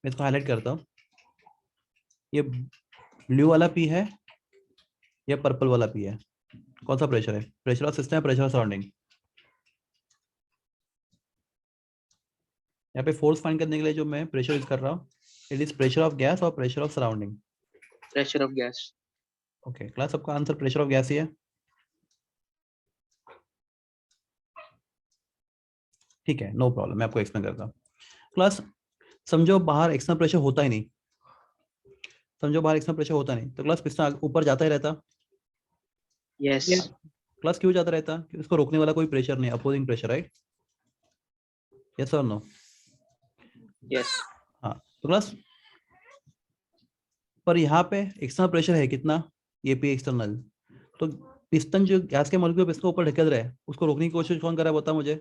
मैं इसको हाईलाइट करता हूँ, ये ब्लू वाला P है या पर्पल वाला P है, कौन सा प्रेशर है, प्रेशर ऑफ सिस्टम है, प्रेशर ऑफ सराउंडिंग? यहाँ पे फोर्स फाइंड करने के लिए जो मैं प्रेशर यूज कर रहा हूँ, it is pressure of gas और pressure of surrounding. Pressure of gas. Okay class, सबका आंसर प्रेशर ऑफ गैस ही है. ठीक है, नो प्रॉब्लम, मैं आपको एक्सप्लेन करता हूँ. क्लास समझो बाहर एक्सटर्नल प्रेशर होता ही नहीं, तो क्लास पिस्टन ऊपर जाता ही रहता. Yes. Yes. क्लास क्यों जाता रहता, कि उसको रोकने वाला कोई प्रेशर नहीं, अपोजिंग प्रेशर, राइट? यस और नो? Yes. हाँ. तो क्लास पर यहाँ पे एक्सटर्नल प्रेशर है कितना, ये पी एक्सटर्नल, तो पिस्टन जो गैस के मॉलिक्यूल पिस्टन ऊपर ढकेल रहा है, उसको रोकने की कोशिश कौन कर रहा है, बता मुझे.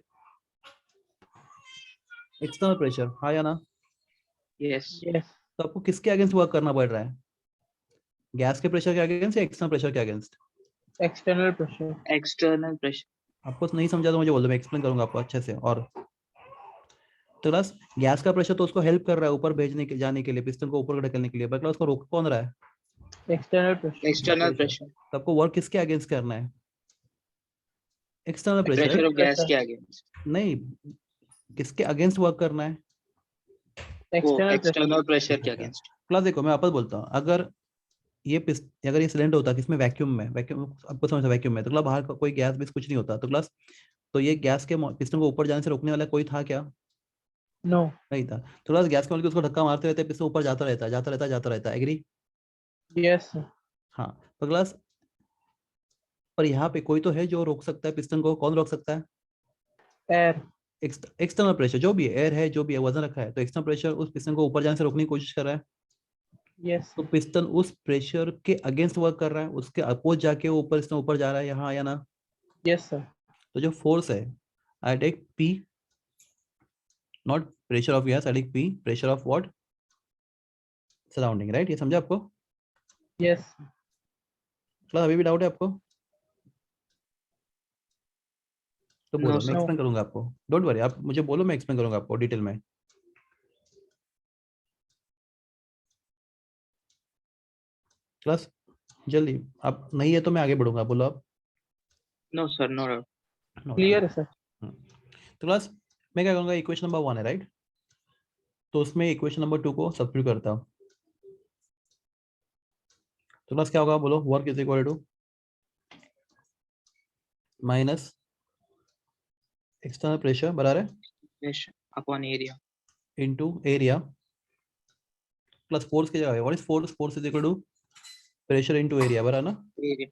एक्सटर्नल प्रेशर, हाँ या ना? Yes. Yes. तो आपको किसके अगेंस्ट वर्क करना पड़ रहा है, गैस के प्रेशर के अगेंस्ट या एक्सटर्नल प्रेशर के against? External pressure. External pressure. आपको नहीं समझा तो मुझे बोल दो, मैं एक्सप्लेन करूंगा आपको अच्छे से. और तो क्लास गैस का प्रेशर तो उसको हेल्प कर रहा है ऊपर भेजने के जाने के लिए, पिस्टन को ऊपर ढकेलने के लिए, बट उसको रोक कौन रहा है, External pressure. External pressure. तो आपको वर्क किसके अगेंस्ट करना है, external pressure, Pressure of gas के against. नहीं, किसके अगेंस्ट वर्क करना है, External pressure. External pressure के against. क्लास देखो मैं आपको बोलता हूँ, अगर ये सिलेंडर होता किसमें, वैक्यूम में, वैक्यूम आपको समझ वैक्यूम में, तो क्लास बाहर कोई गैस बेस कुछ नहीं होता, तो क्लास तो ये गैस के पिस्टन को ऊपर जाने से रोकने वाला कोई था क्या, No. नहीं था. तो क्लास गैस के मॉलिक्यूल उसको धक्का मारते रहते, पिस्टन ऊपर जाता रहता, एग्री? Yes. Sir. हाँ. तो क्लास पर यहाँ पे कोई तो है जो रोक सकता है पिस्टन को, कौन रोक सकता है, Air. एक्सटर्नल प्रेशर, जो भी है, एयर है, जो भी है, वजन रखा है, तो एक्सटर्नल प्रेशर उस पिस्टन को ऊपर जाने से रोकने की कोशिश कर रहा है, Yes. तो पिस्टन उस प्रेशर के अगेंस्ट वर्क कर रहा है, उसके अपोज जाके वो पिस्टन ऊपर जा रहा है, यहाँ या ना? Yes, sir. तो जो फोर्स है, I take P, not pressure of gas, I take P, pressure of what, surrounding, right? ये समझा आपको? Yes. क्लास अभी भी डाउट है आपको, तो No, बोलो, मैं sir. एक्सप्लेन करूंगा आपको, डोंट वरी, आप मुझे बोलो, मैं एक्सप्लेन करूंगा आपको डिटेल में. क्लास जल्दी, आप नहीं है तो मैं आगे बढ़ूंगा, बोलो आप. No, sir. No doubt. Clear, sir. तो क्लास मैं क्या करूंगा, इक्वेशन नंबर 1 है, राइट? तो उसमें इक्वेशन नंबर 2 को सब्स्टिट्यूट करता हूँ, तो क्लास क्या होगा, बोलो. Work is equal to minus external pressure बराबर है Pressure upon area. Into area plus force की जगह है, what is force, force is equal to pressure into area, बराबर ना? Area.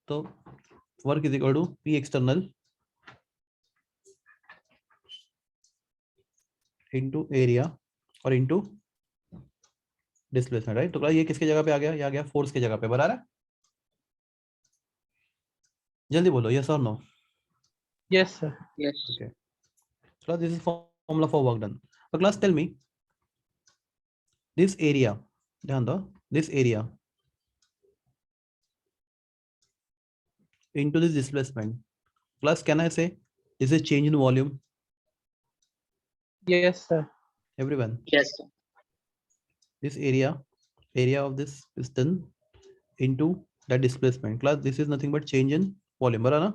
तो work is equal to P external into area और into displacement, right? तो ये किसकी जगह पे आ गया? ये आ गया फोर्स की जगह पे, बराबर है? जल्दी बोलो, यस और no? Yes, sir. Yes. Okay. So this is formula for work done. So class, tell me this area, ध्यान दो, this area into this displacement. Class, can I say this is change in volume? Yes, sir. Everyone, Yes, sir. this area of this piston into that displacement. Class, this is nothing but change in volume, बराबर ना?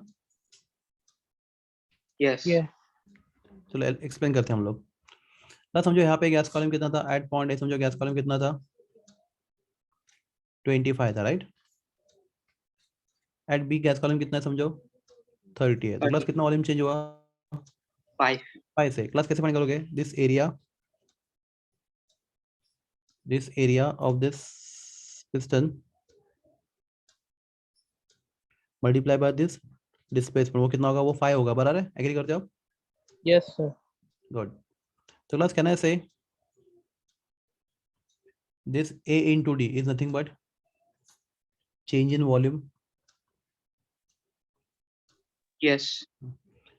Yes. Yeah. चलो explain करते हैं हम लोग। ना समझो यहाँ पे गैस कॉलम कितना था एट पॉइंट ए, समझो गैस कॉलम कितना था 25 था, right? At B gas column कितना है समझो 30 है। तो क्लास 30. कितना वॉल्यूम चेंज हुआ? 5. 5 से। क्लास कैसे फाइंड करोगे? This area of this piston multiply by this displacement, वो कितना होगा? वो 5 होगा, बराबर है? एग्री करते हो आप? Yes, sir. गुड। तो क्लास कैन आई से this A into D is nothing but change in volume? Yes.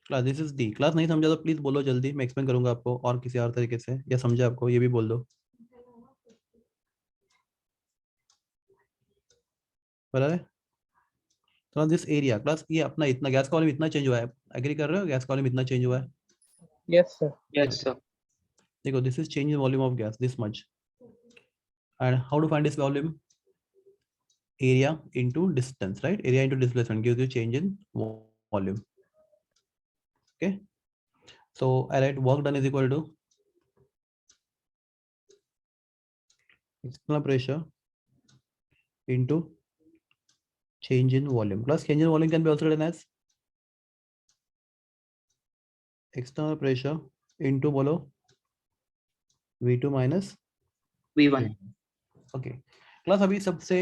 Class this is D। Class नहीं समझा तो प्लीज बोलो जल्दी, मैं एक्सप्लेन करूंगा आपको और किसी और तरीके से, या समझा आपको ये भी बोल दो, बराबर है? तो दिस एरिया, क्लास ये अपना इतना गैस का वॉल्यूम इतना चेंज हुआ है, एग्री कर रहे हो? गैस का वॉल्यूम इतना चेंज हुआ है, Yes, sir. Yes, Okay. sir. देखो this is change in volume of gas this much, and how to find this volume? Area into distance, right? Area into displacement gives you change in volume. Okay, so I write work done is equal to external pressure into change in volume. Plus change in volume can be also written as external pressure into बोलो V2 minus V1. Okay. Class अभी सबसे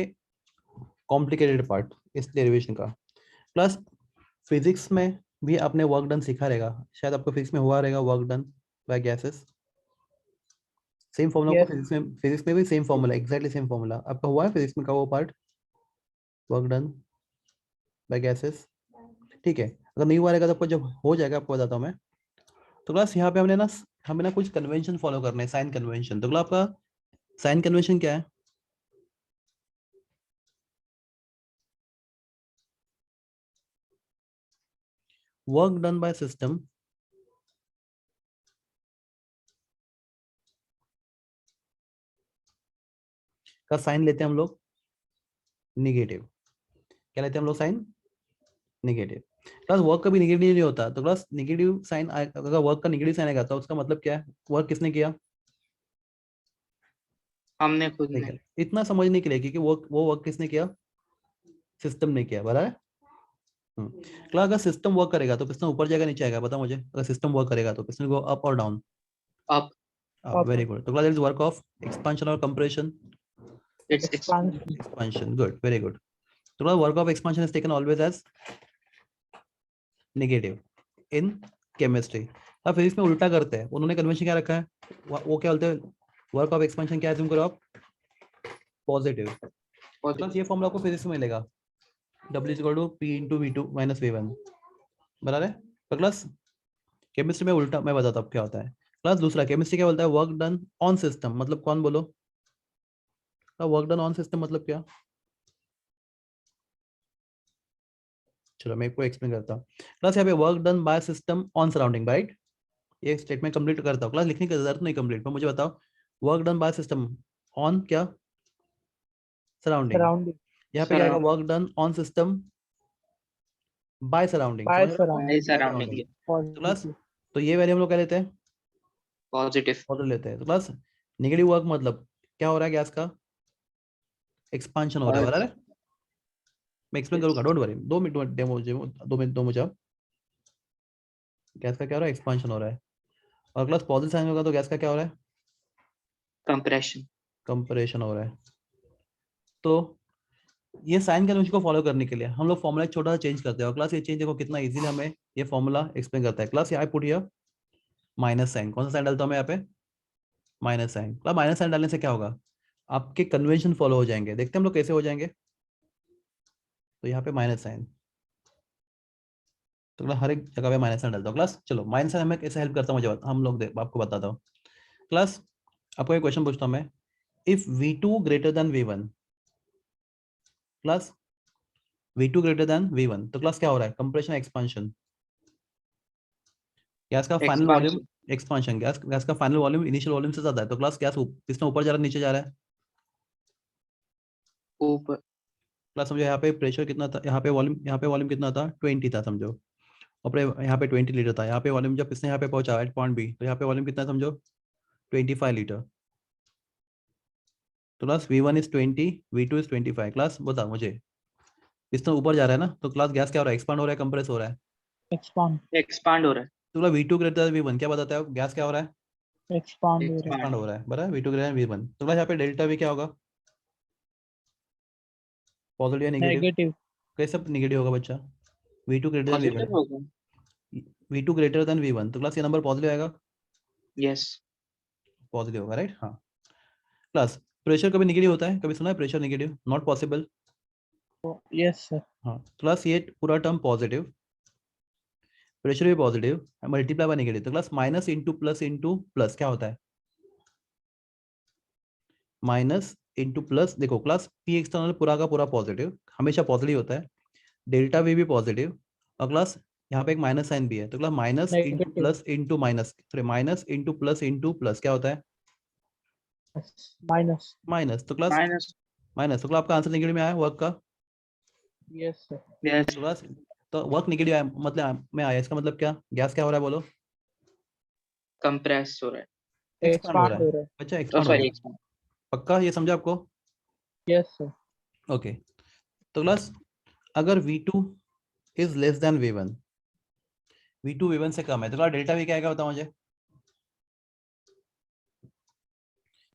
complicated part इस derivation का। Class physics में भी आपने work done सीखा रहेगा, शायद आपको फिजिक्स में हुआ रहेगा work done bye gases. Same formula Yes. को फिजिक्स में भी same formula, exactly same formula आपका हुआ है फिजिक्स में का वो part, work done bye gases. ठीक है, अगर नहीं हुआ रहेगा तो आपको जब हो जाएगा आपको बताता हूँ मैं। तो क्लास यहाँ पे हमें ना कुछ कन्वेंशन फॉलो करने हैं, साइन कन्वेंशन। तो क्लास आपका साइन कन्वेंशन क्या है? वर्क डन बाय सिस्टम का साइन लेते हैं हम लोग निगेटिव। क्या लेते हैं हम लोग? Sign negative. क्लास वर्क का भी निगेटिव नहीं होता, तो क्लास निगेटिव साइन अगर वर्क का निगेटिव साइन आएगा तो उसका मतलब क्या है? वर्क किसने किया? हमने खुद ठीक ने. है, इतना समझने के लिए कि वो वर्क किसने किया? सिस्टम ने किया, बराबर है? क्लास अगर सिस्टम वर्क करेगा तो पिस्टन ऊपर जाएगा नीचे आएगा? बता मुझे, अगर सिस्टम वर्क करेगा तो पिस्टन गो अप और down? Up. Up. Very good. तो class is work of expansion और compression? It's Expansion. Expansion, good, very good. तो class work of expansion is taken always as negative in chemistry. अब physics में उल्टा करते हैं, उन्होंने कन्वेंशन क्या रखा है? वो क्या बोलते हैं? वर्क ऑफ एक्सपांशन क्या है, करो आप पॉजिटिव। positive. ये फॉर्मूला आपको फिजिक्स में मिलेगा, W इज इक्वल टू P into V2 minus V1, बराबर है? तो क्लास केमिस्ट्री में उल्टा मैं बताता हूँ क्या होता है। क्लास दूसरा केमिस्ट्री क्या बोलता है? वर्क डन ऑन सिस्टम, मतलब कौन बोलो? वर्क डन ऑन सिस्टम मतलब क्या? चलो मैं आपको एक्सप्लेन करता हूँ। क्लास यहाँ पे work done by system on surrounding, right? ये स्टेटमेंट कंप्लीट करता हूँ, क्लास लिखने की जरूरत नहीं कंप्लीट, पर मुझे बताओ work done by system on क्या? सराउंडिंग। Surrounding. यहाँ पे क्या आएगा? Surround. Work done on system by surrounding, By समझ रहे हो? surrounding. By by surrounding. Surrounding. तो क्लास Positive. तो ये वैल्यू हम लोग क्या लेते हैं? Positive. पॉजिटिव लेते हैं। तो क्लास नेगेटिव वर्क मतलब क्या हो रहा है? गैस का एक्सपांशन हो रहा है, Or- बराबर है? मैं एक्सप्लेन करूंगा, don't worry, 2 minute demo, 2 minute दो मुझे। गैस का क्या हो रहा है? एक्सपांशन हो रहा है। और क्लास पॉजिटिव साइन होगा तो गैस का क्या हो रहा है? Compression. कंप्रेशन हो रहा है। तो ये साइन कन्वेंशन को फॉलो करने के लिए हम लोग फॉर्मूला छोटा सा चेंज करते हैं। और क्लास ये चेंज देखो कितना इजीली हमें ये फॉर्मूला एक्सप्लेन करता है। क्लास यहाँ पुट हियर माइनस साइन, कौन सा साइन डालता हूँ मैं यहाँ पे? Minus sign. Class minus sign डालने से क्या होगा? आपके कन्वेंशन फॉलो हो जाएंगे। देखते हैं हम लोग कैसे हो जाएंगे। तो यहाँ पे माइनस साइन, तो क्लास हर एक जगह पे माइनस साइन डालता हूँ क्लास। चलो माइनस साइन हमें कैसे हेल्प करता हूँ मुझे हम लोग आपको बताता हूँ क्लास। आपको एक क्वेश्चन पूछता हूँ मैं, if V2 greater than V1 class, V2 greater than V1 तो क्लास क्या हो रहा है, कंप्रेशन एक्सपांशन। गैस का final volume Expansion. Expansion, gas का फाइनल वॉल्यूम इनिशियल वॉल्यूम से ज्यादा है, तो क्लास गैस किसमें ऊपर जा रहा है नीचे जा रहा है ऊपर. क्लास। समझो यहाँ पे प्रेशर कितना था, यहाँ पे वॉल्यूम कितना था 20 था समझो, और यहाँ पे 20 लीटर था। यहाँ पे वॉल्यूम जब इसने यहाँ पे पहुंचा एट पॉइंट बी, तो यहाँ पे वॉल्यूम कितना है समझो 25 लीटर। तो class V1 is 20, V2 is 25। Class बता मुझे, इसमें ऊपर जा रहा है ना, तो क्लास गैस क्या हो रहा है, एक्सपांड हो रहा है कंप्रेस हो रहा है। Expand. Expand हो रहा है. तो बोला V2 ग्रेटर देन V1 क्या बताता है, गैस क्या हो रहा है, Expand. Expand. एक्सपांड हो रहा है बराबर। V2 ग्रेटर देन V1 तो क्लास यहाँ पे डेल्टा V क्या होगा, पॉजिटिव या नेगेटिव, Negative. कैसे नेगेटिव होगा बच्चा, V2 greater than Positive V1, होगा. V2 ग्रेटर देन V1 तो क्लास ये नंबर पॉजिटिव आएगा, Yes. पॉजिटिव होगा राइट। हाँ क्लास प्रेशर कभी नेगेटिव होता है, कभी सुना है pressure negative, not possible. Oh, yes, sir. हाँ क्लास ये पूरा टर्म पॉजिटिव, प्रेशर भी पॉजिटिव, मल्टीप्लाई बाय नेगेटिव, तो क्लास माइनस इंटू प्लस क्या होता है, माइनस इंटू प्लस। देखो क्लास पी एक्सटर्नल पूरा का पूरा पॉजिटिव, हमेशा पॉजिटिव होता है, डेल्टा वी भी पॉजिटिव, और क्लास यहाँ पे एक माइनस साइन भी है, तो class minus into Negative. Plus into minus, sorry minus into plus क्या होता है Yes. Minus. माइनस। तो क्लास Minus. माइनस, तो क्लास आपका आंसर नेगेटिव में आया वर्क का। Yes, sir. Yes. तो क्लास तो वर्क नेगेटिव आया मतलब में आया, इसका मतलब क्या, गैस क्या हो रहा है बोलो, Compress हो रहा है. एक्सपांड हो रहा Expand. है हो रहा है. अच्छा, Oh, एक्सपांड हो रहा sorry. है। Expand. पक्का ये समझा आपको, Yes, sir. ओके। तो क्लास अगर V2 is less than V1, V2 V1 से कम है, तो क्लास डेल्टा V क्या आएगा बताओ मुझे,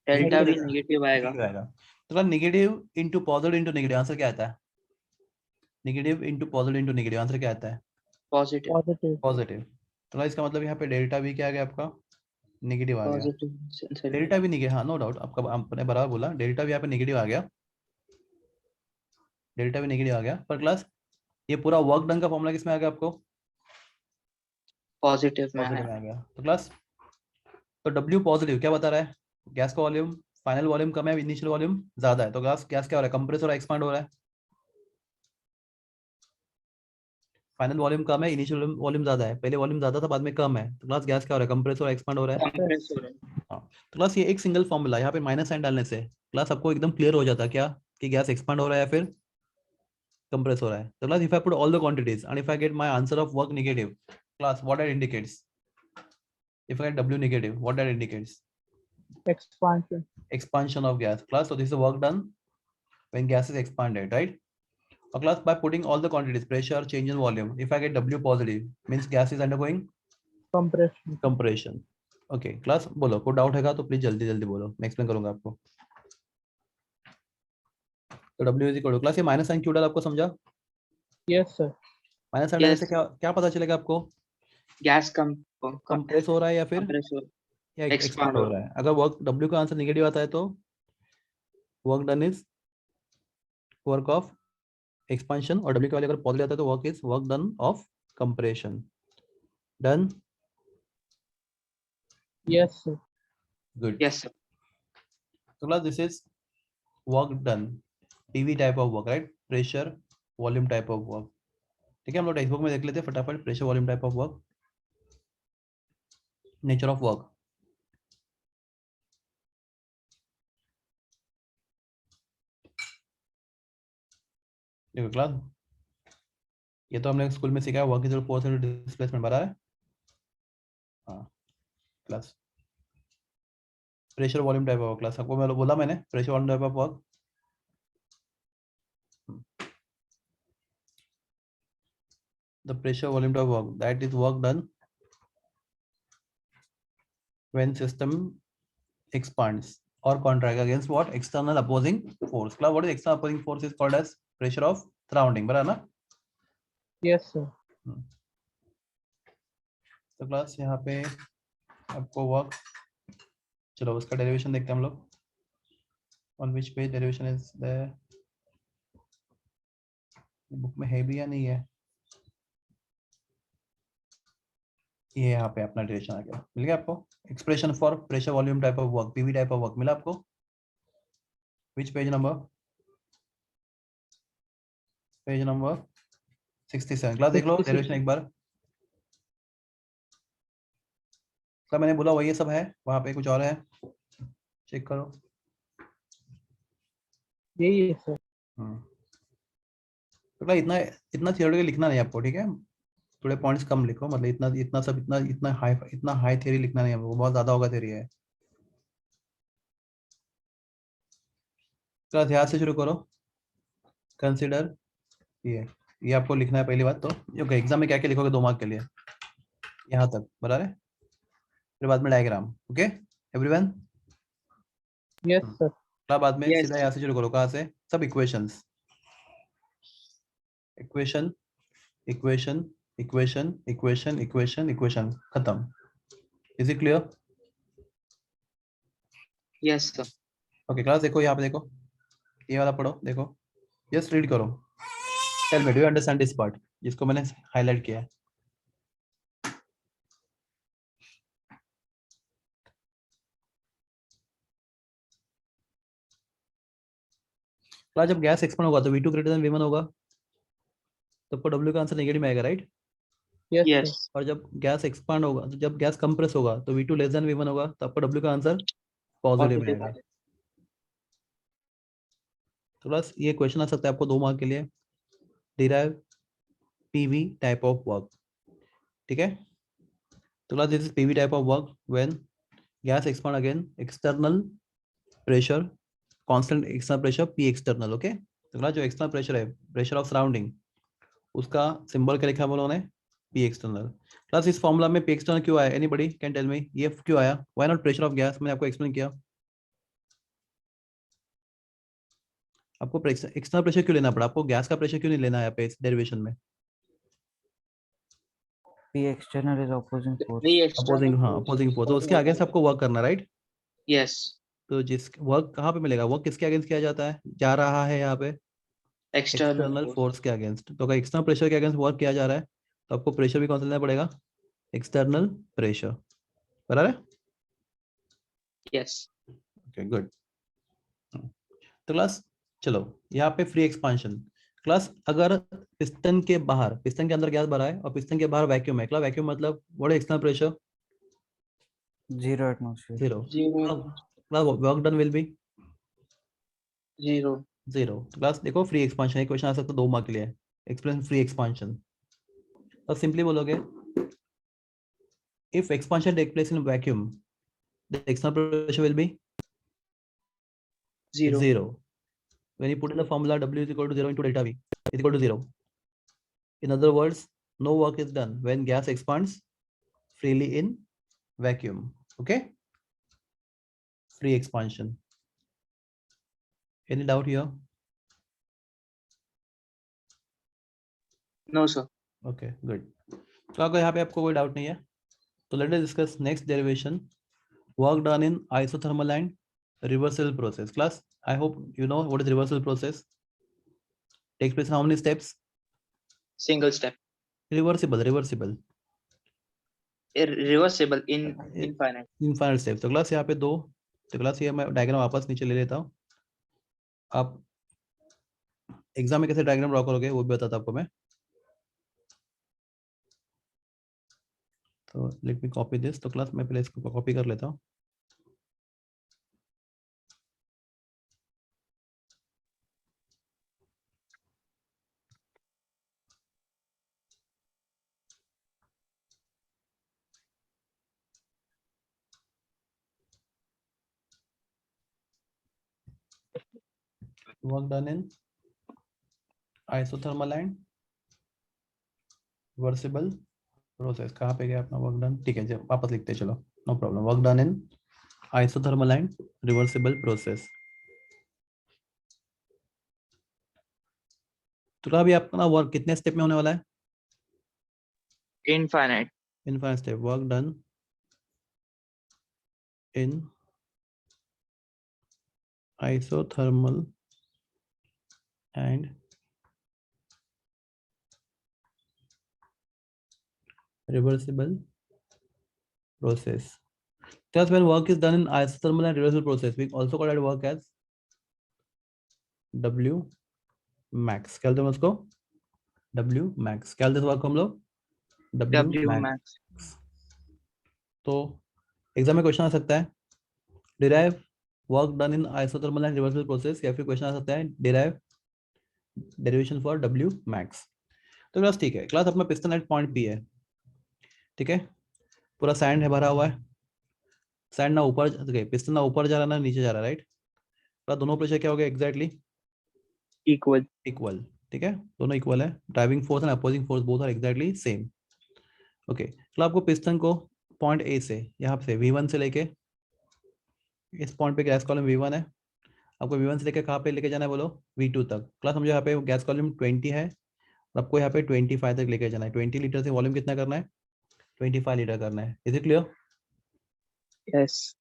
Delta V2 भी negative आएगा. नेगेटिव आएगा। तो class negative into positive into negative answer क्या आता है, negative into positive into negative answer क्या आता है Positive. Positive. पॉजिटिव। तो क्लास इसका मतलब यहाँ पे डेल्टा V क्या आ गया आपका, नेगेटिव आ गया। Positive. Sorry. डेल्टा भी नेगेटिव, हाँ नो डाउट आपका, आपने बराबर बोला, डेल्टा भी यहाँ पे नेगेटिव आ गया, डेल्टा भी नेगेटिव आ गया। पर क्लास ये पूरा वर्क डन का फॉर्मूला किसमें आ गया आपको, Positive में पॉजिटिव है. में आ गया। तो क्लास तो W पॉजिटिव क्या बता रहा है, गैस का वॉल्यूम फाइनल वॉल्यूम कम है, इनिशियल वॉल्यूम ज्यादा है, तो गैस गैस क्या हो रहा है, कंप्रेस हो रहा है, एक्सपांड हो रहा है। फाइनल वॉल्यूम कम है, इनिशियल वॉल्यूम ज्यादा है, पहले वॉल्यूम ज्यादा था बाद में कम है, तो क्लास गैस क्या हो रहा है, कंप्रेस हो रहा है, एक्सपांड हो रहा है। Compress हो रहा है. हाँ तो क्लास ये एक सिंगल फॉर्मूला, यहाँ पे माइनस साइन डालने से क्लास आपको एकदम क्लियर हो जाता है क्या, कि गैस एक्सपांड हो रहा है या फिर कंप्रेस हो रहा है। तो class if I put all the quantities and if I get my answer of work negative, class what that indicates, if I get W negative what that indicates, Expansion. expansion of gas class. So this is the work done when gas is expanded, right? A class by putting all the quantities, pressure, change in volume, if I get W positive means gas is undergoing Compression. compression. Okay class बोलो, कोई doubt हैगा तो please जल्दी जल्दी बोलो, मैं explain करूंगा आपको। तो W is equal to, class ये माइनस साइन क्यों डाला आपको समझा, Yes, sir. माइनस साइन डालने से Yes. क्या क्या पता चलेगा आपको, Gas कंप्रेस हो रहा है या फिर compress हो या expand एक्सपांड हो हो रहा रहा है. है। अगर वर्क W का आंसर नेगेटिव आता है तो work done is work of expansion, और W के वाले अगर पॉजिटिव आता है तो work is work done of compression. Done, Yes, sir. Good. Yes, sir. So class this is work done, PV type of work, right? Pressure volume type of work। ठीक है, हम लोग टेक्स्ट बुक में देख लेते हैं फटाफट, pressure volume type of work, nature of work. देखो क्लास ये तो हमने स्कूल में सीखा है, work is force into displacement बराबर है। हाँ class pressure volume type of class, आपको मैं बोला मैंने pressure volume type of work. The pressure volume type of work, that is work done when system expands or contract against what, external opposing force। Class what is external opposing force is called as pressure of surrounding बराबर ना। Yes, sir. तो class यहाँ पे आपको work, चलो उसका derivation देखते हैं हम लोग। On which page derivation is there? Book में है भी या नहीं है? ये यहाँ पे अपना डेरिवेशन आ गया, मिल गया आपको? Expression for pressure volume type of work, PV type of work मिला आपको? Which page number? Page number 67। Class देख लो 66। डेरिवेशन एक बार। क्या मैंने बोला वही सब है, वहां पे कुछ और है? चेक करो। यही है सर। तो क्या इतना इतना थियोरेटिकल लिखना नहीं आपको, ठीक है? थोड़े पॉइंट्स कम लिखो, मतलब इतना इतना सब इतना हाई थ्योरी लिखना नहीं है, वो बहुत ज्यादा होगा थ्योरी है। तो ध्यान से शुरू करो। कंसीडर ये आपको लिखना है पहली बात तो। ओके, एग्जाम में क्या क्या लिखोगे 2 मार्क के लिए? यहाँ तक बराबर है, फिर बाद में diagram. Okay everyone? Yes sir. बाद में Yes. सीधा यहाँ से शुरू करो, कहाँ से? सब equations, equation equation equation equation equation equation, खत्म। Is it clear? Yes, sir. Okay class देखो, यहाँ पे देखो, ये वाला पढ़ो, देखो, जस्ट रीड करो। Tell me, do you understand this part जिसको मैंने हाईलाइट किया है? क्लास जब गैस एक्सपांड होगा तो V2 ग्रेटर देन V1 होगा, तो आपको W का आंसर नेगेटिव में आएगा, राइट? Yes Yes. सर। और जब गैस एक्सपांड होगा, तो जब गैस कंप्रेस होगा तो V2 लेस देन V1 होगा, तो आपका W का आंसर पॉजिटिव में Positive. आएगा। तो बस ये क्वेश्चन आ सकता है आपको 2 मार्क के लिए। Derive PV type of work, ठीक है? तो बस this is PV type of work when gas expand again external pressure, constant external pressure P external. Okay, तो बस जो एक्सटर्नल प्रेशर है, प्रेशर ऑफ सराउंडिंग, उसका सिंबल क्या लिखा है बोलो उन्होंने? P external. प्लस इस फॉर्मूला में P एक्सटर्नल क्यों आया? एनीबॉडी कैन टेल मी ये क्यों आया? Why not pressure of gas? मैंने आपको एक्सप्लेन किया। आपको एक्सटर्नल प्रेशर क्यों लेना पड़ा? आपको गैस का प्रेशर क्यों नहीं लेना है यहाँ पे इस डेरिवेशन में? P external is opposing force. The external opposing, हाँ force. अपोजिंग फोर्स, तो उसके अगेंस्ट आपको वर्क करना, राइट? Yes. तो जिस वर्क कहाँ पे मिलेगा? वर्क किसके अगेंस्ट किया जाता है, जा रहा है यहाँ पे? External external force. फोर्स के अगेंस्ट। तो अगर एक्सटर्नल प्रेशर के अगेंस्ट वर्क किया जा रहा है तो आपको प्रेशर भी कौन सा लेना पड़ेगा? एक्सटर्नल प्रेशर, बराबर है? Yes. Okay good. तो क्लास चलो यहाँ पे फ्री एक्सपांशन। क्लास अगर पिस्टन के बाहर, पिस्टन के अंदर गैस भरा है और पिस्टन के बाहर वैक्यूम है, क्लास वैक्यूम मतलब what is external pressure? 0 atmosphere. 0। Zero. Class work done will be Zero. 0। Class देखो फ्री एक्सपांशन, एक क्वेश्चन आ सकता है 2 मार्क के लिए। Explain free expansion. तो सिंपली बोलोगे if expansion take place in vacuum the external pressure will be Zero. 0। when you put in the formula W is equal to 0 into delta V is equal to 0. In other words, no work is done when gas expands freely in vacuum. Okay? Free expansion. Any doubt here? No, sir. Okay, good. तो अगर यहाँ पे आपको कोई doubt नहीं है तो let us discuss next derivation. Work done in isothermal and reversible process. Class, I hope you know what is reversible process. Takes place in how many steps? Single step. Reversible. Reversible in infinite. Infinite step. तो class यहाँ पे 2, तो class ये मैं diagram वापस नीचे ले लेता हूँ। आप एग्जाम में कैसे डायग्राम ड्रॉ करोगे वो भी बताता आपको मैं। तो लेट मी कॉपी दिस। तो क्लास मैं पहले इसको कॉपी कर लेता हूँ। Work done in isothermal and reversible process. कहाँ पे गया अपना वर्क डन? ठीक है, जब वापस लिखते चलो, no problem. Work done in isothermal and reversible process. तो अभी अपना वर्क कितने स्टेप में होने वाला है? Infinite. Infinite step. Work done in isothermal and reversible process. Thus, when work is done in isothermal and reversible process, we also call that work as W max. क्या बोलते हैं उसको? W max. क्या बोलते हैं वर्क हम लोग? W max. max. तो एग्जाम में क्वेश्चन आ सकता है derive work done in isothermal and reversible process, या फिर क्वेश्चन आ सकता है derive derivation for W max. तो क्लास ठीक है, क्लास अपना पिस्टन एट पॉइंट पी है, ठीक है, पूरा सैंड है भरा हुआ है, सैंड ना ऊपर, पिस्टन ना ऊपर जा रहा ना नीचे जा रहा, राइट? तो दोनों प्रेशर क्या हो गया एग्जैक्टली? Equal. इक्वल, ठीक है, दोनों इक्वल है, driving force and opposing force both are exactly same. Okay, तो आपको पिस्टन को पॉइंट ए से, यहाँ से V1 से लेके इस पॉइंट पे गैस कॉलम V1 है, आपको V1 से लेके कहाँ पे लेके जाना है बोलो? V2 तक. क्लास समझो यहाँ पे गैस कॉलम 20 है और आपको यहाँ पे 25 तक लेके जाना है. 20 लीटर से वॉल्यूम कितना करना है? 25 लीटर करना है. Is it clear? Yes.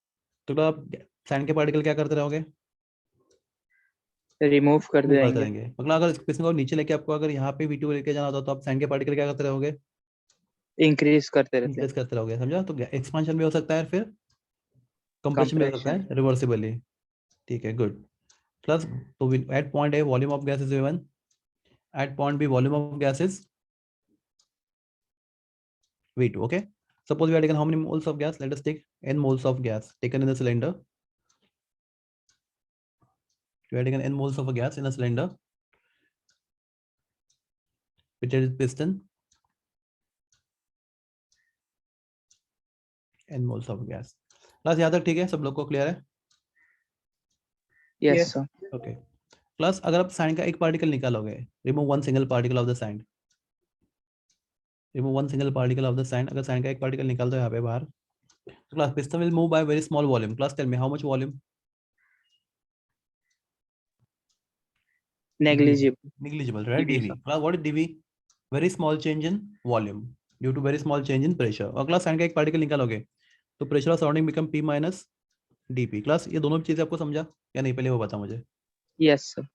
तो आप सैंड के पार्टिकल क्या करते रहोगे? Remove कर Remove करते देंगे. रहेंगे. मतलब अगर पिस्टन को नीचे लेके आपको अगर यहाँ पे V2 लेके जाना होता तो आप सैंड के पार्टिकल क्या करते रहोगे? Increase करते रहते हैं. इंक्रीज करते रहोगे, समझा? तो एक्सपांशन भी हो सकता है, फिर कंप्रेशन भी हो सकता है रिवर्सिबली. ठीक है, गुड. प्लस तो at point A volume of gas is V1, at point B volume of gas is V2. Okay, suppose we are taken how many moles of gas? Let us take n moles of gas taken in the cylinder. We are taken n moles of a gas in a cylinder which is piston, n moles of gas. Class यहाँ तक ठीक है, सब लोग को clear है? Yes, Yes. sir. Okay. Plus अगर आप सैंड का एक पार्टिकल निकालोगे, remove one single particle of the sand, remove one single particle of the sand, अगर सैंड का एक पार्टिकल निकाल दो यहाँ पे बाहर, तो class piston will move by very small volume. Class tell me how much volume? Negligible. Negligible, right? dV, dV. sir. Class, what is dV? Very small change in volume due to very small change in pressure. और class sand का एक particle निकालोगे तो pressure of surrounding become P minus dP. Class ये दोनों चीजें आपको समझा या नहीं? पहले वो बता मुझे. Yes, sir.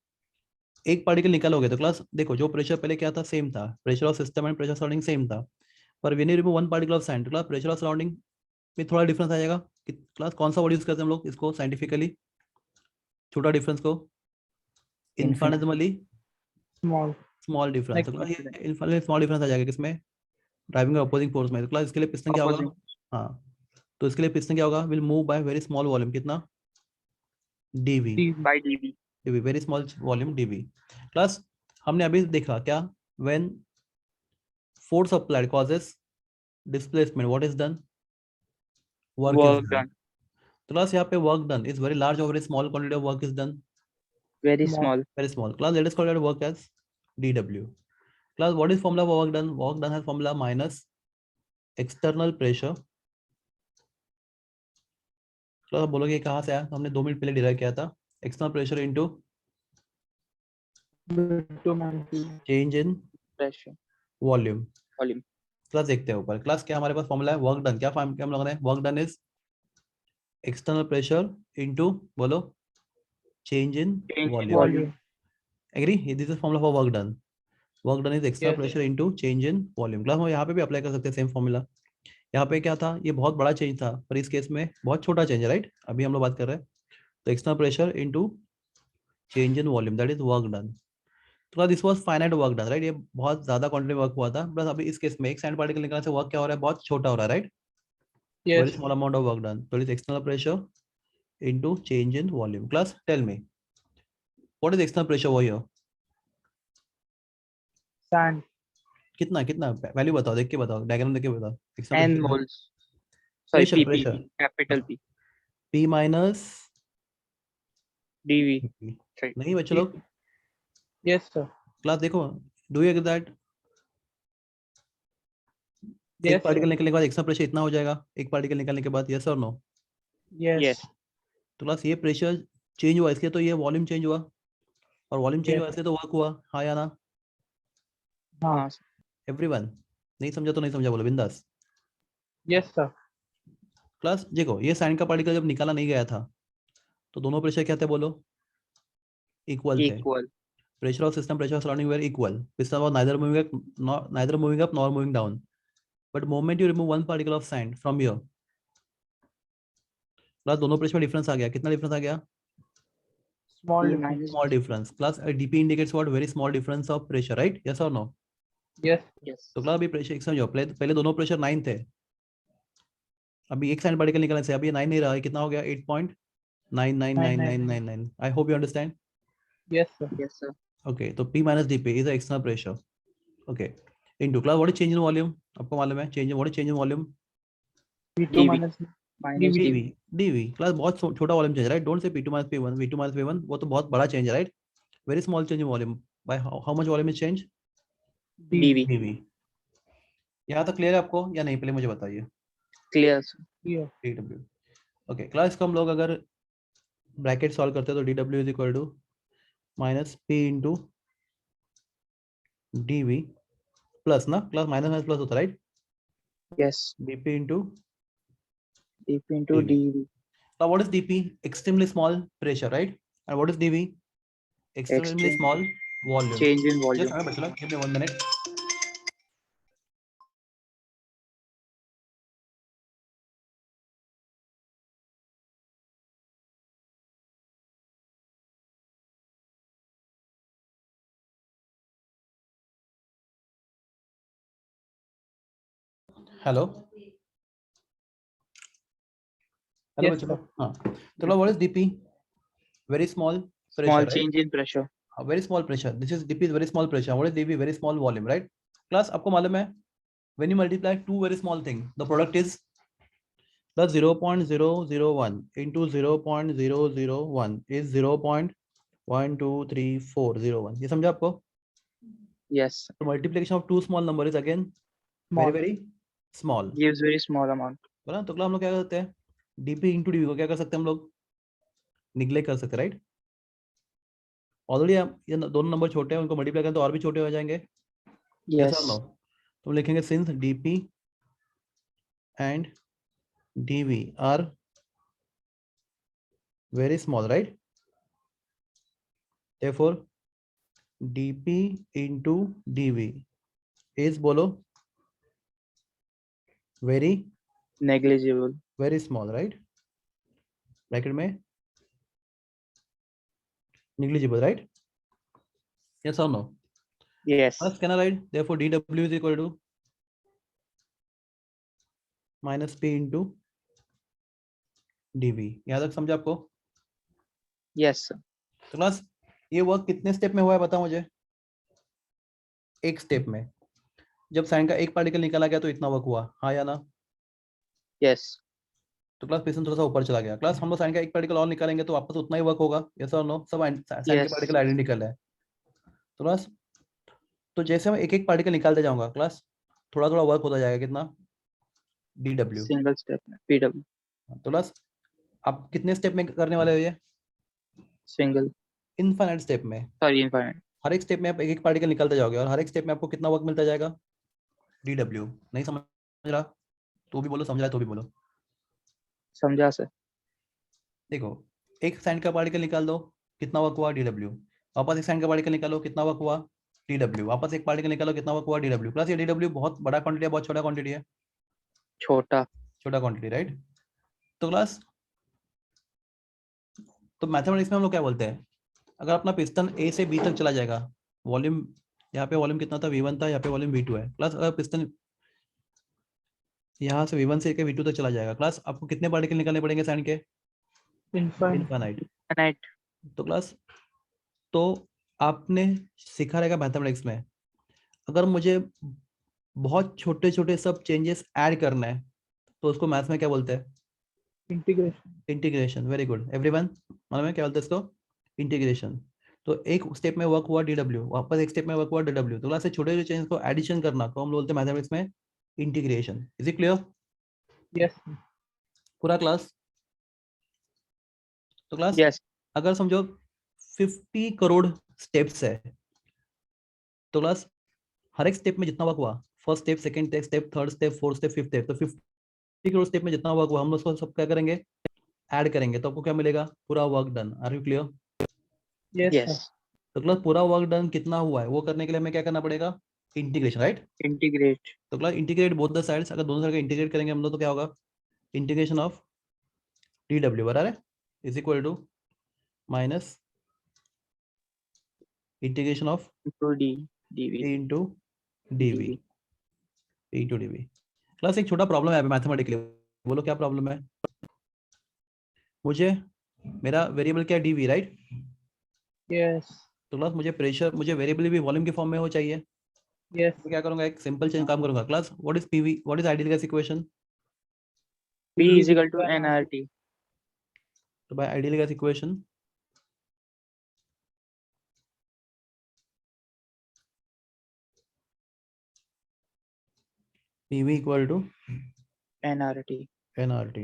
एक पार्टिकल निकालोगे तो क्लास देखो, जो प्रेशर पहले क्या था, सेम था, pressure of system and pressure surrounding same था, पर when you remove one particle of sand, class pressure of surrounding में थोड़ा डिफरेंस आ जाएगा. क्लास कौन सा वर्ड यूज करते हैं हम लोग इसको साइंटिफिकली, छोटा डिफरेंस को? इन्फिनिटेसिमली Small. Small difference. तो क्लास Negligible. ये इन्फिनिटेसिमली स्मॉल डिफरेंस आ जाएगा किसमें? ड्राइविंग अपोजिंग फोर्स में. तो क्लास इसके लिए पिस्टन क्या होगा? Opposite. हाँ, तो इसके लिए पिस्टन क्या होगा? Will move by very small volume. कितना? dV. By dV. dV, very small volume dV. Class हमने अभी देखा क्या? When force applied causes displacement, what is done? Work Work is done. done. तो क्लास यहाँ पे work done is very large और very small quantity of work is done? Very Small. small. Very small. Class, let us call that work as dW. Class, what is formula for work done? Work done has formula minus external pressure. Class आप बोलोगे कहाँ से आया? तो हमने 2 minute पहले derive किया था. External pressure into change in Pressure. Volume. Volume. Class देखते हैं ऊपर. क्लास क्या हमारे पास फॉर्मूला है? Work done. क्या हम लोगों ने work done is external pressure into, बोलो, change in Change in volume. Volume. Agree? This is formula for work done. Work done is external Yes. Pressure into change in volume. Class हम यहाँ पे भी apply कर सकते हैं same formula. यहाँ पे क्या था? ये बहुत बड़ा चेंज था, पर इस केस में बहुत छोटा चेंज है, राइट? अभी हम लोग बात कर रहे हैं. तो external pressure into change in volume, that is work done. तो this was finite work done, right? ये बहुत ज्यादा क्वांटिटी वर्क हुआ था, बस अभी इस केस में एक सैंड पार्टिकल निकालने से वर्क क्या हो रहा है? बहुत छोटा हो रहा है, right? Very Yes. Small amount of work done. तो it is external pressure into change in volume. Class tell me what is external pressure over here? Sand. कितना कितना वैल्यू बताओ, देख के बताओ, डायग्राम देख के बताओ. External N pressure moles. Sorry, Pressure, PP. pressure. Capital P. P minus dV. Right. नहीं बच्चे लोग. Yes, sir. क्लास देखो, डू यू एग्री दैट एक Yes, पार्टिकल sir. निकलने के बाद एक्स्ट्रा प्रेशर इतना हो जाएगा एक पार्टिकल निकालने के बाद? यस और नो? Yes. Yes. तो क्लास ये प्रेशर चेंज हुआ, इसलिए तो ये वॉल्यूम चेंज हुआ, और वॉल्यूम चेंज Yes. हुआ इसलिए तो वर्क हुआ. हाँ या ना? हाँ. एवरीवन नहीं समझा तो नहीं समझा, बोलो बिंदास. Yes, sir. क्लास देखो, ये सैंड का पार्टिकल जब निकाला नहीं गया था तो दोनों प्रेशर क्या थे बोलो? इक्वल थे. Equal. Pressure of system, pressure of surrounding were equal. Piston was neither moving up nor moving down. But moment you remove one particle of sand from here, class दोनों प्रेशर में difference आ गया. कितना difference आ गया? Small P difference. minus. Small difference. Class DP indicates what? Very small difference of pressure, right? Yes or no? Yes. Yes. तो class अभी pressure एक समझो, पहले दोनों प्रेशर 9 थे. अभी एक सैंड पार्टिकल निकलने से अभी 9 नहीं रहा है. कितना हो गया? 8.9999999. I hope you understand. Yes, sir. Yes, sir. Okay, तो P minus DP is the external pressure. Okay. Into class, what is change in volume? आपको मालूम है? What is change in volume? P2 DV. minus Minus DV. DV. DV. Class बहुत छोटा volume change, right? Don't say P2 minus P1. V2 minus P1 वो तो बहुत बड़ा change है, right? Very small change in volume. Bye how much volume is change? DV. DV. यहाँ तक clear है आपको या नहीं? पहले मुझे बताइए. Clear, sir. Yeah. DW. Okay class, इसको हम लोग अगर ब्रैकेट सॉल्व करते हैं तो DW is equal to minus P into DV plus ना, क्लास माइनस माइनस प्लस होता है, right? Yes. DP into DP into DV. DV. Now what is DP? Extremely small pressure, right? And what is DV? Extremely Extreme. small volume. Change in Just volume. हमें बचला, give me 1 minute. Hello. Hello Yes, बच्चों. sir. हाँ. तो what is DP? Very small pressure, Small right? change in pressure. Very small pressure. This is DP is very small pressure. What is DV? Very small volume, right? Class आपको मालूम है, when you multiply two very small things, the product is the 0.001 into 0.001 is 0.123401. ये समझा आपको? Yes. So multiplication of two small number is again Small. very small. Gives very small amount. बोला तो हम लोग क्या कर सकते हैं? DP into DV को क्या कर सकते हैं हम लोग? निग्लेक्ट कर सकते हैं, राइट? ऑलरेडी ये दोनों नंबर छोटे हैं, उनको मल्टीप्लाई करें तो और भी छोटे हो जाएंगे. Yes. Yes or no? तो लिखेंगे since DP and DV are very small, right? Therefore DP into DV is बोलो Negligible. very small, right? Bracket में negligible, right? Yes or no? Yes. First, can I write? Therefore DW is equal to minus P into DV. यहाँ तक समझा आपको? Yes, sir. तो class ये work कितने step में हुआ है बताओ मुझे? एक स्टेप में. जब साइन का एक पार्टिकल निकाला गया तो इतना वर्क हुआ, हाँ या ना? Yes. तो क्लास पिस्टन थोड़ा सा ऊपर चला गया. क्लास हम लोग साइन का एक पार्टिकल और निकालेंगे तो वापस उतना ही वर्क होगा. यस और नो? सब साइन के Yes. पार्टिकल आइडेंटिकल है. तो क्लास तो जैसे मैं एक एक पार्टिकल निकालते जाऊंगा क्लास, थोड़ा थोड़ा वर्क होता जाएगा. कितना? DW. Single step. PW. तो क्लास आप कितने स्टेप में करने वाले हो ये? Single. इनफाइनाइट स्टेप में. Sorry, infinite. हर एक स्टेप में आप एक एक पार्टिकल निकालते जाओगे और हर एक स्टेप में आपको कितना वर्क मिलता जाएगा? DW. नहीं समझ रहा तो भी बोलो, समझ रहा तो भी बोलो. समझा सर. देखो, एक साइन का पार्टिकल निकाल दो, कितना वर्क हुआ? DW. वापस एक साइन का पार्टिकल निकालो, कितना वर्क हुआ? DW. वापस एक पार्टिकल निकालो, कितना वर्क हुआ? DW. प्लस ये DW बहुत बड़ा क्वांटिटी है, बहुत छोटा क्वांटिटी है? छोटा. छोटा क्वांटिटी, राइट? तो क्लास तो मैथमेटिक्स में हम लोग क्या बोलते हैं, अगर अपना पिस्टन A से B तक चला जाएगा, वॉल्यूम यहाँ पे वॉल्यूम कितना था? V1 था, यहाँ पे वॉल्यूम V2 है. प्लस अगर पिस्टन यहाँ से V1 से लेकर V2 तक चला जाएगा, क्लास आपको कितने पार्टिकल निकालने पड़ेंगे साइन के? Infinite. इनफाइनाइट. Infinite. तो क्लास तो आपने सीखा रहेगा मैथमेटिक्स में, अगर मुझे बहुत छोटे छोटे सब चेंजेस ऐड करना है तो उसको मैथ्स में क्या बोलते हैं? Integration. Integration. Very good everyone. मालूम है क्या बोलते हैं इसको? इंटीग्रेशन. तो एक स्टेप में वर्क हुआ DW, वापस एक स्टेप में वर्क हुआ DW. तो क्लास से छोटे छोटे चेंज को एडिशन करना तो हम बोलते हैं मैथमेटिक्स में integration. Is it clear? Yes. sir. पूरा क्लास? तो क्लास Yes. अगर समझो 50 करोड़ स्टेप्स है तो क्लास हर एक स्टेप में जितना वर्क हुआ, first step, second step, third step, fourth step, fifth step, तो 50 करोड़ स्टेप में जितना वर्क हुआ हम लोग उसको सब क्या करेंगे? ऐड करेंगे. तो आपको क्या मिलेगा? पूरा work done. Are you clear? Yes, Yes. sir. तो क्लास पूरा वर्क डन कितना हुआ है वो करने के लिए हमें क्या करना पड़ेगा, इंटीग्रेशन, राइट? Integrate. तो class integrate both the sides, अगर दोनों साइड का इंटीग्रेट करेंगे हम लोग तो क्या होगा, इंटीग्रेशन ऑफ dw बराबर है is equal to minus integration of Into d. dv. a into dv, a into dv। Class एक छोटा प्रॉब्लम है मैथमेटिकली, बोलो क्या प्रॉब्लम है? मुझे मेरा वेरिएबल क्या है, dv, राइट? Yes. तो क्लास मुझे प्रेशर, मुझे वेरिएबल भी वॉल्यूम के फॉर्म में हो चाहिए। Yes. तो क्या करूंगा, एक सिंपल चेंज काम करूंगा। Class what is pv, what is ideal gas equation? P is equal to nRT. तो by ideal gas equation pv equal to nRT. nRT।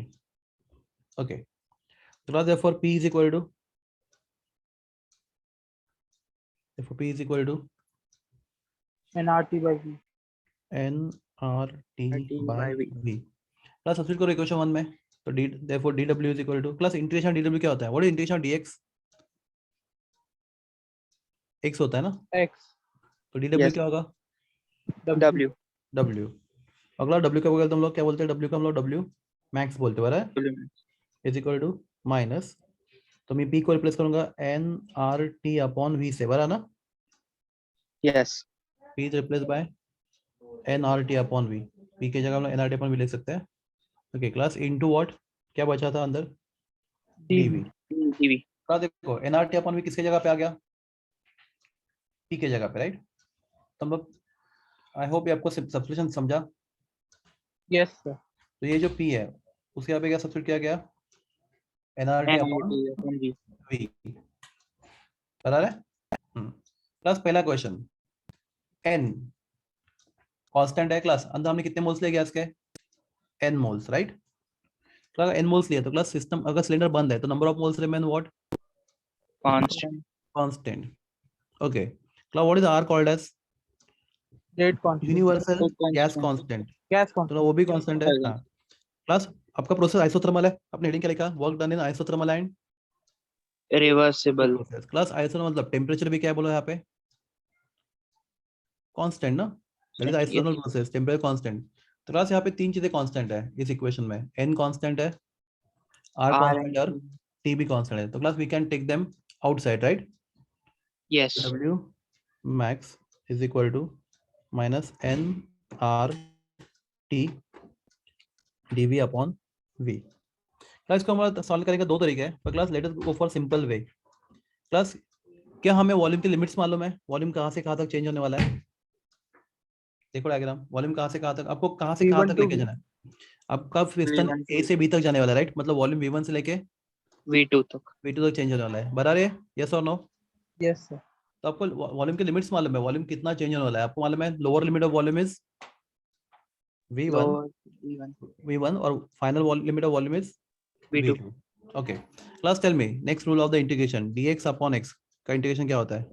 Okay, तो class therefore p is equal to, therefore p is equal to nRT by V. nRT by by V. v। Class substitute करो equation 1 में, तो d therefore dw is equal to, class integration dw क्या होता है, what is integration dx? x होता है ना, X. तो dw Yes. क्या होगा, W. w। अगला w का बगल तुम लोग क्या बोलते हैं, w का हम लोग w मैक्स बोलते हैं, बराबर? W. Is equal to minus, तो मैं p को रिप्लेस करूंगा nRT अपॉन v से, बराबर ना? Yes. p is replaced by nRT upon v, p की जगह हम लोग nRT अपॉन v लिख सकते हैं। ओके क्लास इनटू व्हाट, क्या बचा था अंदर, dV. dv। dv. क्लास देखो nRT अपॉन v किसके जगह पे आ गया, p के जगह पे, राइट? तो हम लोग, आई होप ये आपको सब्स्टिट्यूशन समझा। Yes, sir. तो ये जो p है उसके यहाँ पे क्या सब्स्टिट्यूट किया गया, nRT upon nRT upon v. v, बराबर है? क्लास पहला क्वेश्चन, n कांस्टेंट है क्लास, अंदर हमने कितने मोल्स ले गया इसके, n मोल्स, राइट? तो अगर n मोल्स लिया तो क्लास सिस्टम, अगर सिलेंडर बंद है तो number of moles remain what, Constant. Constant. Okay class what is r called as, Rate constant. Universal Constant. Gas constant, Gas तो constant. वो भी कांस्टेंट है। Yes. हाँ क्लास आपका प्रोसेस आइसोथर्मल है, आपने हेडिंग क्या लिखा, work done in isothermal and Reversible. Process. Class isothermal मतलब टेम्परेचर भी क्या है बोलो यहाँ पे, कांस्टेंट ना, that is Yes. Isothermal process, temperature constant. तो क्लास यहाँ पे तीन चीजें कांस्टेंट है इस इक्वेशन में, n कांस्टेंट है, r R कांस्टेंट और and t भी कांस्टेंट है। तो class we can take them outside, right? yes. w max is equal to minus n r t dv upon v। Class इसको हमारा सॉल्व करेंगे दो तरीके हैं, पर class let us go for simple way. Class क्या हमें वॉल्यूम की लिमिट्स मालूम है, वॉल्यूम कहाँ से कहाँ तक चेंज होने वाला है? देखो डायग्राम, वॉल्यूम कहाँ से कहाँ तक, आपको कहाँ से कहाँ V1 तक to लेके V. जाना है, आपका पिस्टन V1 ए से बी तक जाने वाला है, राइट? मतलब वॉल्यूम v1 से लेके V2 तक. v2 तक चेंज होने वाला है, बराबर है? यस और नो? Yes, sir. तो आपको वॉल्यूम की लिमिट्स मालूम है, वॉल्यूम कितना चेंज होने वाला है आपको मालूम है, lower limit of volume is v1, Lower V1. v1 और final limit of volume is V2. v2। Okay class tell me next rule of the integration, dx upon x का इंटीग्रेशन क्या होता है,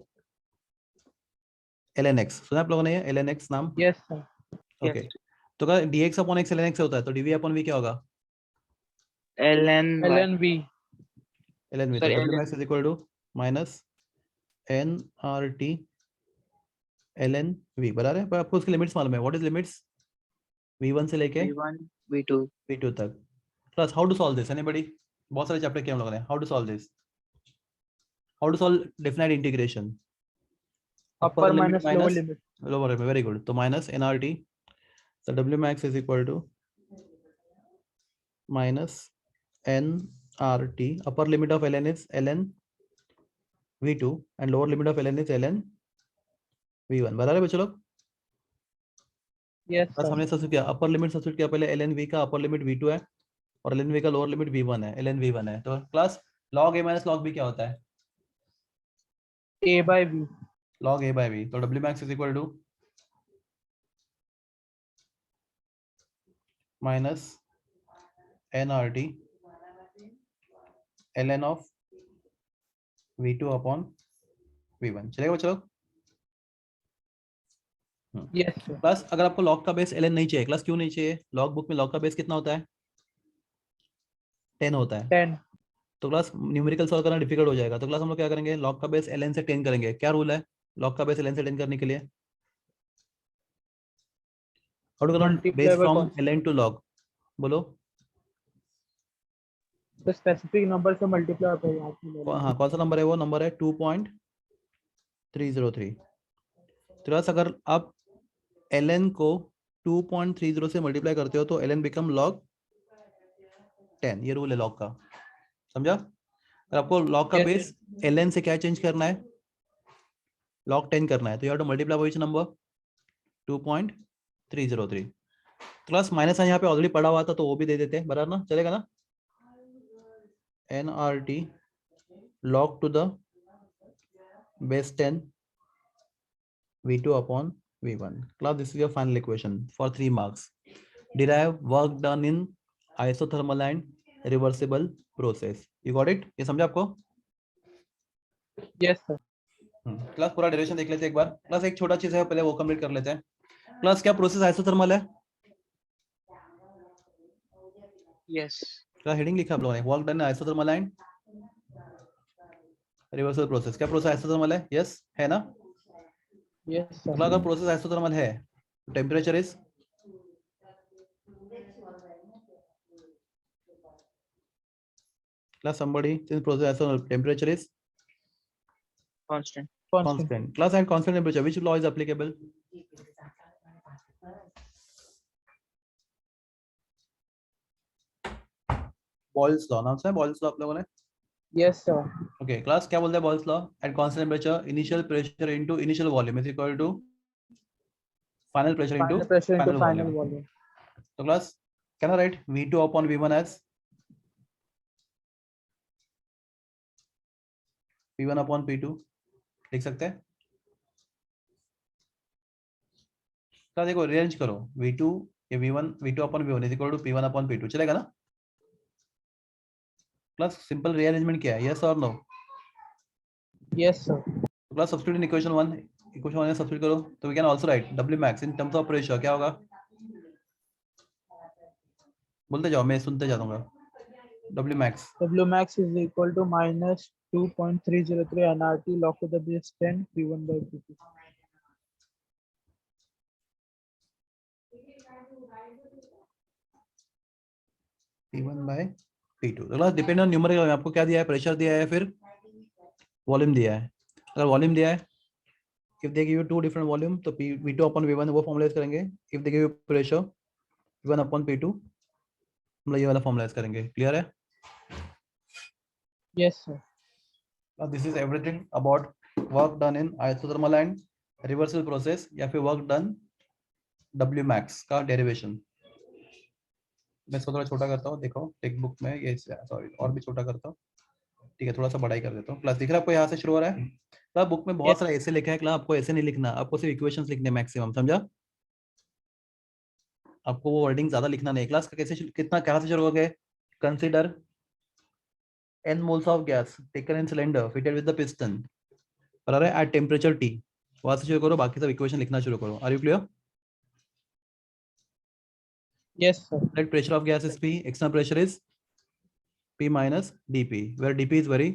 ln x, सुना आप लोगों ने ये ln x नाम? Yes, sir. Okay Yes. तो क्या dx upon x ln x होता है, तो dv अपॉन v क्या होगा, ln y. ln V. ln v, तो Sorry, w ln. max is equal to minus nRT ln v, बराबर है? पर आपको उसकी लिमिट्स मालूम है, व्हाट इज लिमिट्स, v1 से लेके V1 V2. v2 तक। Class how to solve this, anybody? बहुत सारे चैप्टर किए हम लोगों ने, how to solve this, how to solve definite integration, Upper minus lower limit. lower limit, very good, तो minus nRT, so w max is equal to minus nRT, upper limit of ln is ln v2 and lower limit of ln is ln v1, बराबर है बच्चों लोग? Yes, बस sir. हमने substitute किया, upper limit substitute किया पहले, ln v का अपर लिमिट v2 है और ln v का लोअर लिमिट v1 है, ln v1 है। तो class log a minus log b क्या होता है, A by V. log a by b, तो w max is equal to minus nRT ln of v2 upon v1, चलेगा बच्चों लोग? Yes, sir. क्लास अगर आपको log का बेस ln नहीं चाहिए, क्लास क्यों नहीं चाहिए, log बुक में log का बेस कितना होता है, 10 होता है। 10. तो क्लास न्यूमेरिकल सॉल्व करना डिफिकल्ट हो जाएगा। तो क्लास हम लोग क्या करेंगे, लॉग का बेस ln से 10 करेंगे। क्या रूल है लॉग का बेस ln से 10 करने के लिए? How to convert Multiply base by from constant. ln to log? बोलो। तो स्पेसिफिक नंबर से मल्टीप्लाई होता है यहाँ पे ले हाँ, कौन सा नंबर है वो? नंबर है 2.303। तो क्लास अगर आप ln को 2.30 से मल्टीप्लाई करते हो तो ln बिकम लॉग 10। ये रूल है लॉग का, समझा? और आपको लॉग का Yes. बेस ln से क्या चेंज करना है, लॉग 10 करना है। तो you have to multiply which number 2.303। Class minus यहाँ पे ऑलरेडी पड़ा हुआ था तो वो भी दे देते हैं, बराबर ना, चलेगा ना? nRT log to the base 10 v2 upon v1. Class, this is your final equation for 3 marks. Derive work done in isothermal and reversible process. You got it? ये समझा आपको? Yes sir. क्लास पूरा डेरिवेशन देख लेते हैं एक बार। Class एक छोटा चीज है पहले वो कंप्लीट कर लेते हैं। क्लास क्या प्रोसेस आइसोथर्मल है? Yes. क्या हेडिंग लिखा आप लोगों ने? Work done isothermal and reversal process. क्या प्रोसेस आइसोथर्मल है? यस है ना? Yes sir. तो अगर प्रोसेस आइसोथर्मल है temperature is class somebody since process isothermal temperature is Constant. constant. Class at constant temperature which law is applicable? Boyle's law। नाम सुना है Boyle's law आप लोगों ने? Yes sir. Okay, class क्या बोलता है Boyle's law? At constant temperature initial pressure into initial volume is equal to final pressure into Final pressure into final final volume. volume. So class can I write V2 upon V1 as P1 upon P2 लिख सकते हैं? तो देखो rearrange करो V2 ये V1 V2 upon V1 is equal to P1 upon P2 चलेगा ना? Class simple rearrangement क्या है? Yes or no? Yes sir. तो क्लास सब्स्टिट्यूट इन इक्वेशन 1 में सब्स्टिट्यूट करो तो we can also write W max in terms of pressure. क्या होगा बोलते जाओ, मैं सुनते जाऊंगा। W max W max is equal to minus 2.303 nRT log to the base 10 P1 by P2. P1 by P2। तो क्लास डिपेंड ऑन न्यूमेरिकल आपको क्या दिया है, प्रेशर दिया है फिर वॉल्यूम दिया है। अगर वॉल्यूम दिया है if they give you 2 different volume तो V2 upon V1 वो फॉर्मुलाइज करेंगे। If they give you pressure V1 upon P2 हम लोग ये वाला फॉर्मुलाइज करेंगे। क्लियर है? Yes sir. This is everything about work done in isothermal and reversal process या फिर वर्क डन W max का डेरिवेशन। मैं इसको थोड़ा छोटा करता हूँ, देखो टेक्स्ट बुक में ये सॉरी और भी छोटा करता हूँ, ठीक है, थोड़ा सा बड़ा ही कर देता हूँ। क्लास दिख रहा है आपको यहाँ से शुरू हो रहा है? क्लास बुक में बहुत Yes. सारा ऐसे लिखा है, क्लास आपको ऐसे नहीं लिखना, आपको सिर्फ इक्वेशंस लिखने मैक्सिमम, समझा? आपको वो वर्डिंग ज्यादा लिखना नहीं। क्लास का कैसे कितना कहाँ से शुरू हो गए? Consider n moles of gas taken in cylinder fitted with the piston बराबर है at temperature T। वहां से शुरू करो, बाकी सब इक्वेशन लिखना शुरू करो। Are you clear? Yes sir. Net pressure of gas is P, external pressure is P minus dP, where dP is very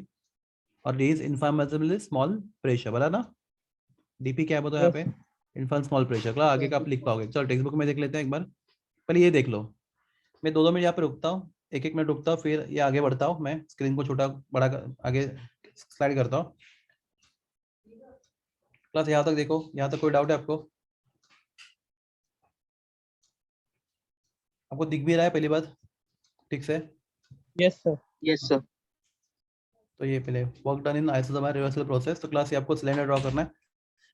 और D is infinitesimally small pressure, बराबर ना? dP क्या है बताओ यहाँ Yes. पे? Infinite small pressure. क्लास आगे का आप लिख पाओगे? चलो टेक्स्ट बुक में देख लेते हैं एक बार, पहले ये देख लो। मैं 2-2 मिनट यहाँ पे रुकता हूँ, 1-1 मिनट रुकता हूँ, फिर ये आगे बढ़ता हूँ। मैं स्क्रीन को छोटा बड़ा आगे स्लाइड करता हूँ। क्लास यहाँ तक देखो, यहाँ तक कोई डाउट है आपको? आपको दिख भी रहा है पहली बात ठीक से? Yes sir. Yes sir. तो ये पहले work done in isothermal reversal process. तो क्लास ये आपको सिलेंडर ड्रॉ करना है।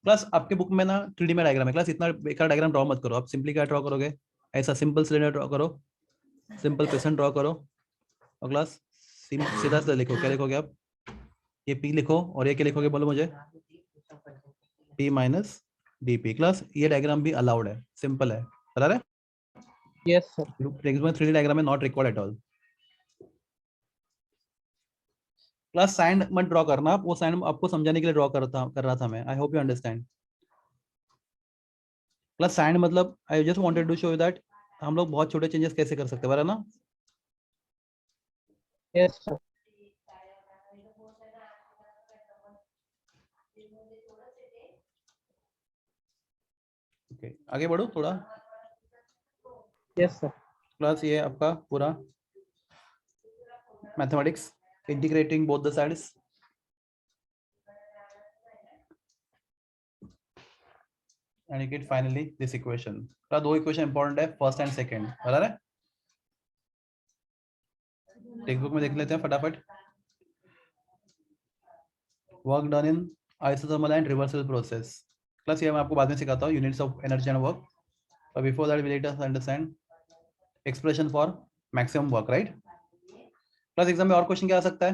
क्लास आपके बुक में ना 3D में डायग्राम है। क्लास इतना बेकार डायग्राम ड्रॉ मत करो, आप सिंपली क्या ड्रॉ करोगे, ऐसा सिंपल सिलेंडर ड्रॉ करो, सिंपल पिस्टन ड्रॉ करो और क्लास सीधा सीधा लिखो। क्या लिखोगे आप? ये P लिखो और ये क्या लिखोगे बोलो मुझे? P minus DP। क्लास ये डायग्राम भी अलाउड है, सिंपल है, बता रहे? Yes sir. टेक्स्ट में 3D डायग्राम है not required at all. Class sign मत ड्रॉ करना, वो साइन आपको समझाने के लिए ड्रॉ कर रहा था मैं। I hope you understand. Class sign मतलब I just wanted to show you that हम लोग बहुत छोटे चेंजेस कैसे कर सकते हैं, बराबर ना? Yes sir. ओके आगे बढ़ो थोड़ा। Yes, sir. क्लास ये आपका पूरा mathematics integrating both the sides. And you get finally this equation. दो इक्वेशन इंपॉर्टेंट है, फर्स्ट एंड सेकंड, बराबर है। टेक्स्ट बुक में देख लेते हैं फटाफट। Work done in isothermal and reversible process. Class ये मैं आपको बाद में सिखाता हूँ, units of energy and work. But before that, we let us understand expression for maximum work, right? Plus exam में और क्वेश्चन क्या आ सकता है?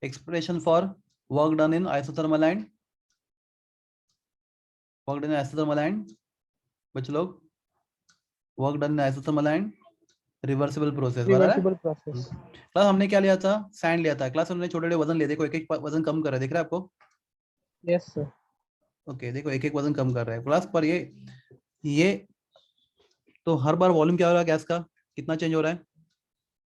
Expression for work done in isothermal and work done in isothermal and बच्चे लोग work done in isothermal and reversible process, बराबर है? Reversible process. Class हमने क्या लिया था? सैंड लिया था। क्लास हमने छोटे-छोटे वजन लिए, देखो एक-एक वजन कम कर रहा है, दिख रहा है आपको? Yes, sir. ओके देखो एक-एक वजन कम कर रहा है। क्लास पर ये तो हर बार वॉल्यूम क्या हो रहा है गैस का? कितना चेंज हो रहा है?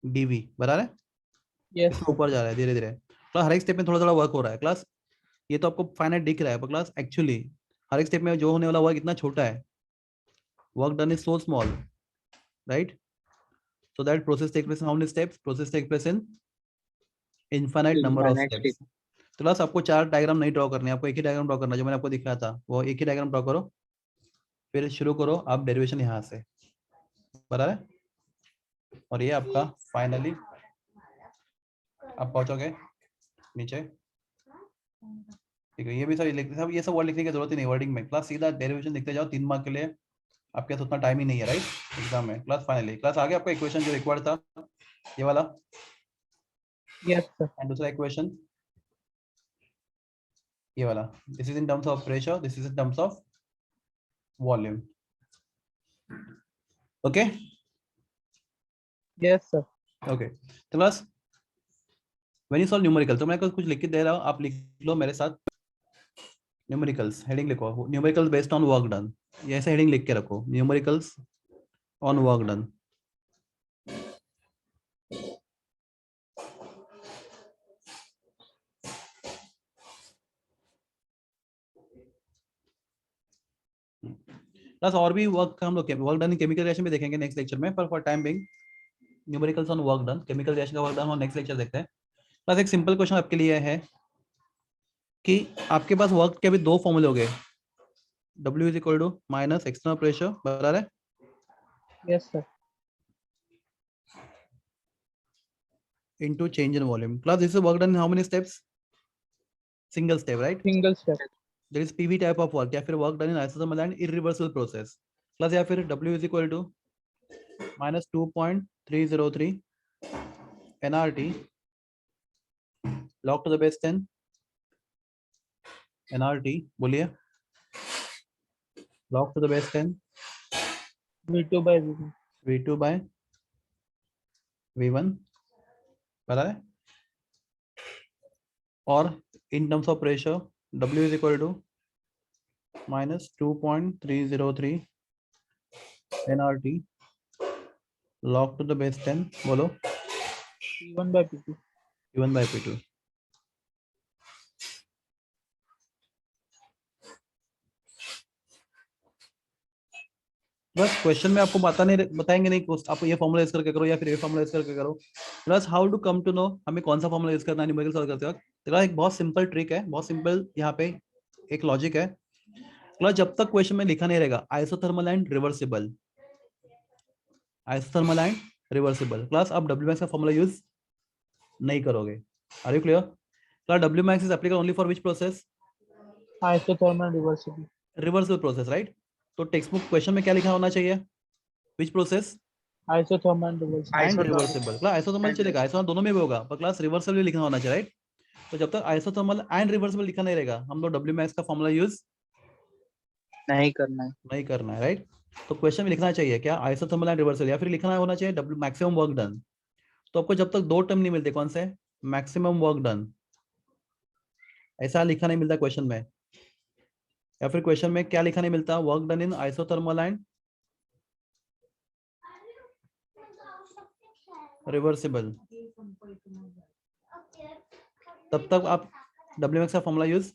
डीवी, बराबर है? Yes, इसमें sir. ऊपर जा रहा है धीरे-धीरे। क्लास हर एक स्टेप में थोड़ा-थोड़ा वर्क हो रहा है। क्लास ये तो आपको फाइनाइट दिख रहा है, पर क्लास एक्चुअली हर एक स्टेप में जो होने वाला वर्क इतना छोटा है। Work done is so small, right? So that process takes place in how many steps? Process takes place in infinite number of Infinite steps. तो क्लास आपको 4 डायग्राम नहीं ड्रॉ करने, आपको एक ही डायग्राम ड्रॉ करना है, जो मैंने आपको दिखाया था वो एक ही डायग्राम ड्रॉ करो, फिर शुरू करो आप डेरिवेशन यहाँ से, बराबर है? और ये आपका फाइनली आप पहुंचोगे नीचे, ठीक है? ये भी सब ये सब वर्ड लिखने की जरूरत ही नहीं वर्डिंग में। क्लास सीधा डेरिवेशन लिखते जाओ, 3 मार्क के लिए आपके पास उतना टाइम ही नहीं है, राइट? एग्जाम में। क्लास फाइनली क्लास आगे आपका इक्वेशन जो रिक्वायर्ड था ये वाला, Yes, sir. एंड दूसरा इक्वेशन ये वाला। This is in terms of pressure, this is in terms of volume. Okay Yes, sir. Okay. तो class when you solve numerical, तो मैं कुछ लिख के दे रहा हूँ, आप लिख लो मेरे साथ। न्यूमेरिकल्स हेडिंग लिखो, numericals based on work done, ये ऐसे हेडिंग लिख के रखो, numericals on work done. Plus और भी वर्क हम लोग वर्क डन इन केमिकल रिएक्शन में देखेंगे नेक्स्ट लेक्चर में, पर for time being numericals on work done, chemical reaction का वर्क डन हम नेक्स्ट लेक्चर देखते हैं। प्लस एक सिंपल क्वेश्चन आपके लिए है कि आपके पास वर्क के भी 2 फॉर्मूले हो गए, W is equal to minus external pressure, बराबर है? Yes, sir. into change in volume. Class, this is work done in how many steps? Single step, right? Single step. There is PV type of work, या फिर work done in isothermal and irreversible process. Class, या फिर W is equal to minus 2.303 nRT log to the base 10 nRT, बोलिए, log to the base 10 V2 by V1. V2 by V1, बराबर है? और in terms of pressure W is equal to minus 2.303 nRT log to the base 10, बोलो, P1 by P2. P1 by P2। बस question में आपको बताएंगे नहीं, आप ये फॉर्मूला यूज करके करो या फिर ये फॉर्मूला यूज करके करो। Plus how to come to know हमें कौन सा फॉर्मूला यूज करना है न्यूमेरिकल सॉल्व करते वक्त। तो एक बहुत सिंपल ट्रिक है, बहुत सिंपल यहाँ पे एक लॉजिक है। प्लस जब तक क्वेश्चन में लिखा नहीं रहेगा isothermal and reversible, isothermal and reversible, plus आप WMAX का फॉर्मूला यूज नहीं करोगे। Are you clear? Plus WMAX is applicable only for which process? Isothermal reversible. Reversible process, right? तो टेक्स्ट बुक क्वेश्चन में क्या लिखा होना चाहिए? Which process? Isothermal reversible. And Isothermal. Reversible. Class isothermal चलेगा, आइसोथर्मल दोनों में भी होगा, पर क्लास रिवर्सिबल भी लिखना होना चाहिए, राइट? तो जब तक आइसोथर्मल एंड रिवर्सिबल लिखा नहीं रहेगा हम लोग WMAX का फॉर्मूला यूज नहीं करना है। नहीं करना है, राइट? तो क्वेश्चन में लिखना चाहिए क्या? आइसोथर्मल एंड रिवर्सिबल, या फिर लिखना होना चाहिए W मैक्सिमम वर्क डन। तो आपको जब तक 2 टर्म नहीं मिलते, कौन से? मैक्सिमम वर्क डन, ऐसा लिखा नहीं मिलता क्वेश्चन में। या फिर क्वेश्चन में क्या लिखा नहीं मिलता? Work done in isothermal and reversible. तब तक आप WMAX का फॉर्मूला यूज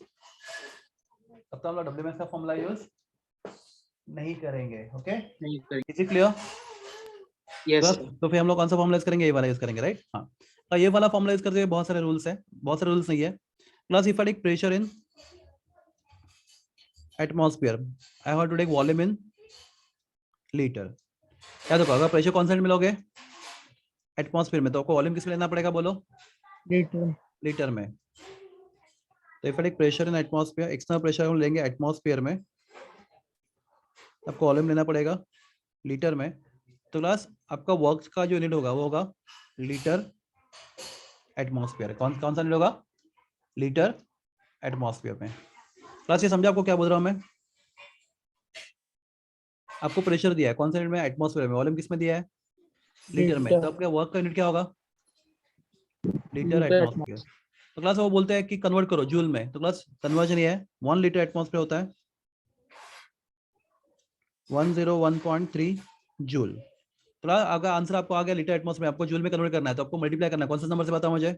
नहीं करेंगे। ओके, नहीं करेंगे। Is it clear? यस बस, सर। तो फिर हम लोग कौन सा फॉर्मुला यूज करेंगे? ये वाला यूज करेंगे, राइट? हाँ, तो ये वाला फॉर्मुला यूज करते हुए बहुत सारे रूल्स है, बहुत सारे रूल्स नहीं है। Plus if I take pressure in atmosphere, I have to take volume in litre. क्या देखो, अगर प्रेशर कॉन्स्टेंट मिलोगे एटमॉस्फेयर में, तो आपको वॉल्यूम किस में लेना पड़ेगा? बोलो, लीटर। लीटर में। तो if I take pressure in atmosphere, external pressure हम लेंगे एटमॉस्फेयर में, आपको वॉल्यूम लेना पड़ेगा लीटर में। तो क्लास आपका वर्क का जो यूनिट होगा वो होगा लीटर एटमॉस्फेयर। कौन कौन सा यूनिट होगा? लीटर एटमॉस्फेयर में। क्लास ये समझा आपको क्या बोल रहा हूँ मैं? आपको प्रेशर दिया है कौन सा यूनिट में? एटमॉस्फेयर में। वॉल्यूम किस में दिया है? लीटर में। तो आपका वर्क का यूनिट क्या होगा? Litre atmosphere. तो क्लास वो बोलते हैं कि कन्वर्ट करो जूल में। तो क्लास कन्वर्जन ये है, 1 लीटर एटमॉस्फेयर होता है 101.3 जूल। तो अगर आंसर आपको आ गया लीटर एटमॉस्फेयर, आपको जूल में कन्वर्ट करना है, तो आपको मल्टीप्लाई करना है कौन सा नंबर से? बताओ मुझे।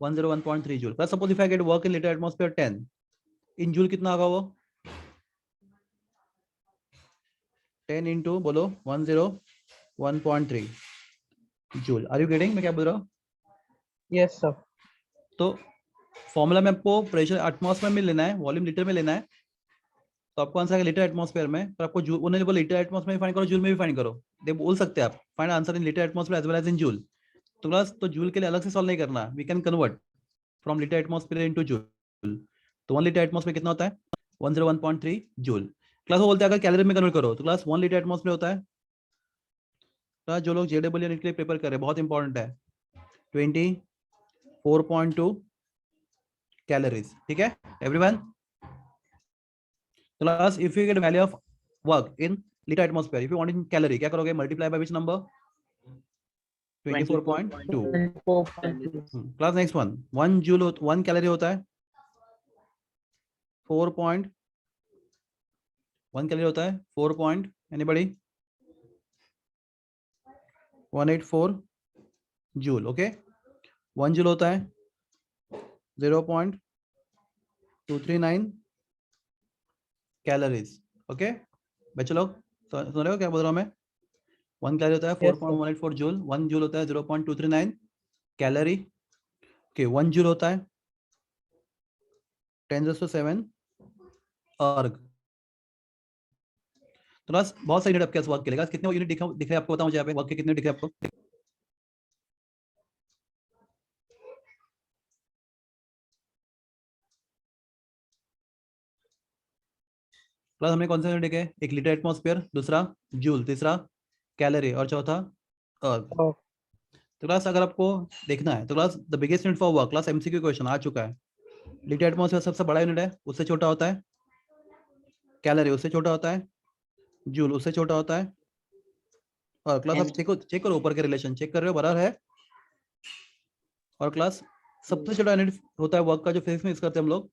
101.3 joule. Plus suppose if I get work in litre atmosphere 10 in joule, कितना होगा वो? 10 इंटू बोलो 101.3 जूल। आर यू गेटिंग मैं क्या बोल रहा हूँ? Yes sir. तो फॉर्मूला में आपको प्रेशर एटमॉस्फेयर में लेना है, वॉल्यूम लीटर में लेना है, तो आपको आंसर लीटर एटमॉस्फेयर में। पर आपको जूल, उन्होंने बोला लीटर एटमॉस्फेयर में फाइंड करो, जूल में भी फाइंड करो। दे बोल सकते हैं आप find answer in litre atmosphere as well as in joule. तो क्लास तो जूल के लिए अलग से सॉल्व नहीं करना, we can convert from litre atmosphere into joule. तो 1 लीटर एटमॉस्फेयर कितना होता है? 101.3 जूल। क्लास वो बोलते हैं अगर कैलोरी में कन्वर्ट करो तो क्लास 1 लीटर एटमॉस्फेयर होता है। क्लास जो लोग JEE यूनिट के लिए प्रिपेयर कर रहे हैं, बहुत इंपॉर्टेंट है, 24.2 कैलोरीज। ठीक है everyone? Class if you get value of work in litre atmosphere, if you want in calorie, क्या करोगे? Multiply by which number? 24.2। 24.2। Class next one, 1 joule 1 calorie होता है 4.1 कैलोरी होता है 4 point anybody 184 joule. Okay, 1 joule होता है 0.239 calories. Okay बच्चे लोग सुन रहे हो क्या बोल रहा हूँ मैं? 1 कैलोरी होता है 4.184 जूल, 1 जूल होता है 0.239 कैलोरी। ओके, 1 जूल होता है 10⁻⁷ अर्ग। तो बस बहुत सारे यूनिट आपके पास वर्क के लिए, कितने यूनिट दिख रहे हैं आपको? बताओ मुझे यहाँ पे वर्क के कितने दिख रहे हैं आपको? प्लस हमने कौन सा यूनिट देखे? एक लीटर एटमॉस्फेयर, दूसरा जूल, तीसरा कैलोरी और चौथा अर्ग। तो क्लास अगर आपको देखना है तो class the biggest unit for work, class MCQ question आ चुका है। लीटर एटमॉस्फेयर सबसे बड़ा यूनिट है, उससे छोटा होता है कैलोरी, उससे छोटा होता है जूल, उससे छोटा होता है। और क्लास आप चेक करो ऊपर के रिलेशन, चेक कर रहे हो बराबर है। और क्लास सबसे छोटा यूनिट होता है वर्क का जो फिजिक्स में यूज करते हैं हम लोग।